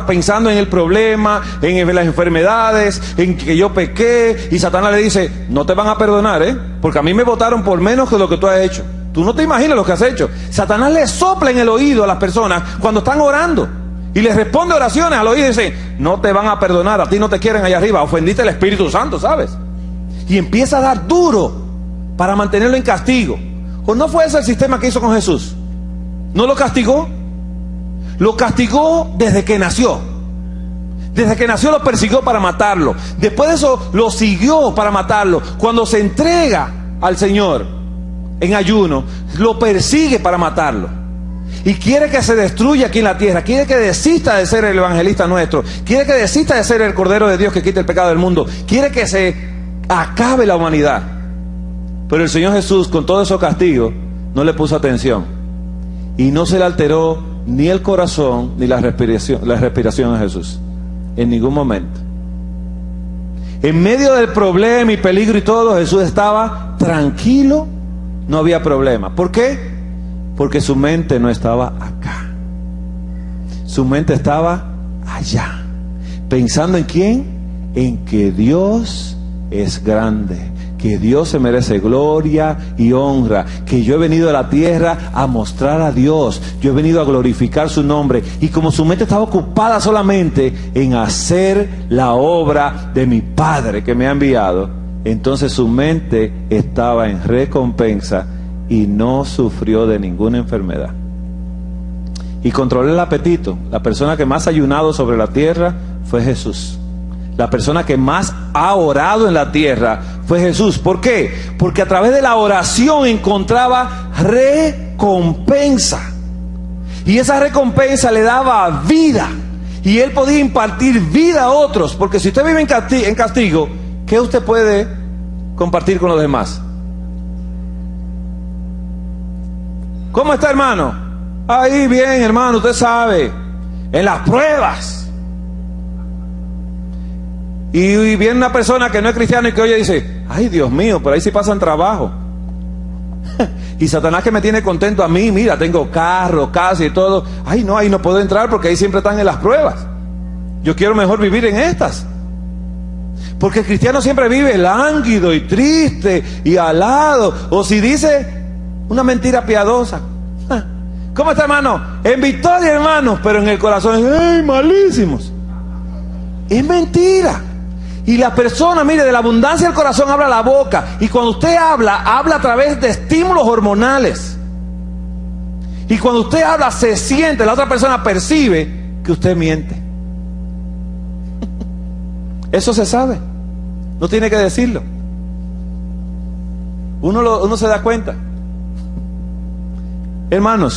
pensando en el problema, en las enfermedades, en que yo pequé, y Satanás le dice, no te van a perdonar, porque a mí me votaron por menos que lo que tú has hecho. Tú no te imaginas lo que has hecho. Satanás le sopla en el oído a las personas cuando están orando y les responde oraciones al oído y dice, no te van a perdonar, a ti no te quieren allá arriba, ofendiste al Espíritu Santo, ¿sabes? Y empieza a dar duro para mantenerlo en castigo. ¿O no fue ese el sistema que hizo con Jesús? ¿No lo castigó? Lo castigó desde que nació. Desde que nació lo persiguió para matarlo. Después de eso lo siguió para matarlo. Cuando se entrega al Señor en ayuno, lo persigue para matarlo. Y quiere que se destruya aquí en la tierra. Quiere que desista de ser el evangelista nuestro. Quiere que desista de ser el Cordero de Dios que quita el pecado del mundo. Quiere que se acabe la humanidad. Pero el Señor Jesús, con todo esos castigos, no le puso atención. Y no se le alteró ni el corazón ni la respiración a Jesús. En ningún momento. En medio del problema y peligro y todo, Jesús estaba tranquilo. No había problema. ¿Por qué? Porque su mente no estaba acá. Su mente estaba allá. ¿Pensando en quién? En que Dios es grande, que Dios se merece gloria y honra, que yo he venido a la tierra a mostrar a Dios, yo he venido a glorificar su nombre. Y como su mente estaba ocupada solamente en hacer la obra de mi Padre que me ha enviado, entonces su mente estaba en recompensa y no sufrió de ninguna enfermedad. Y controló el apetito. La persona que más ha ayunado sobre la tierra fue Jesús. La persona que más ha orado en la tierra fue Jesús. ¿Por qué? Porque a través de la oración encontraba recompensa. Y esa recompensa le daba vida. Y él podía impartir vida a otros. Porque si usted vive en castigo, ¿qué usted puede compartir con los demás? ¿Cómo está, hermano? Ahí bien, hermano, usted sabe, en las pruebas. Y viene una persona que no es cristiana y que oye dice, ay Dios mío, por ahí sí pasan trabajo. Y Satanás que me tiene contento a mí, mira, tengo carro, casa y todo. Ay no, ahí no puedo entrar porque ahí siempre están en las pruebas. Yo quiero mejor vivir en estas. Porque el cristiano siempre vive lánguido y triste y alado. O si dice una mentira piadosa. ¿Cómo está, hermano? En victoria, hermanos, pero en el corazón, ¡ay, malísimos! Es mentira. Y la persona, mire, de la abundancia del corazón habla la boca. Y cuando usted habla a través de estímulos hormonales. Y cuando usted habla, se siente, la otra persona percibe que usted miente. Eso se sabe. No tiene que decirlo. Uno se da cuenta. Hermanos,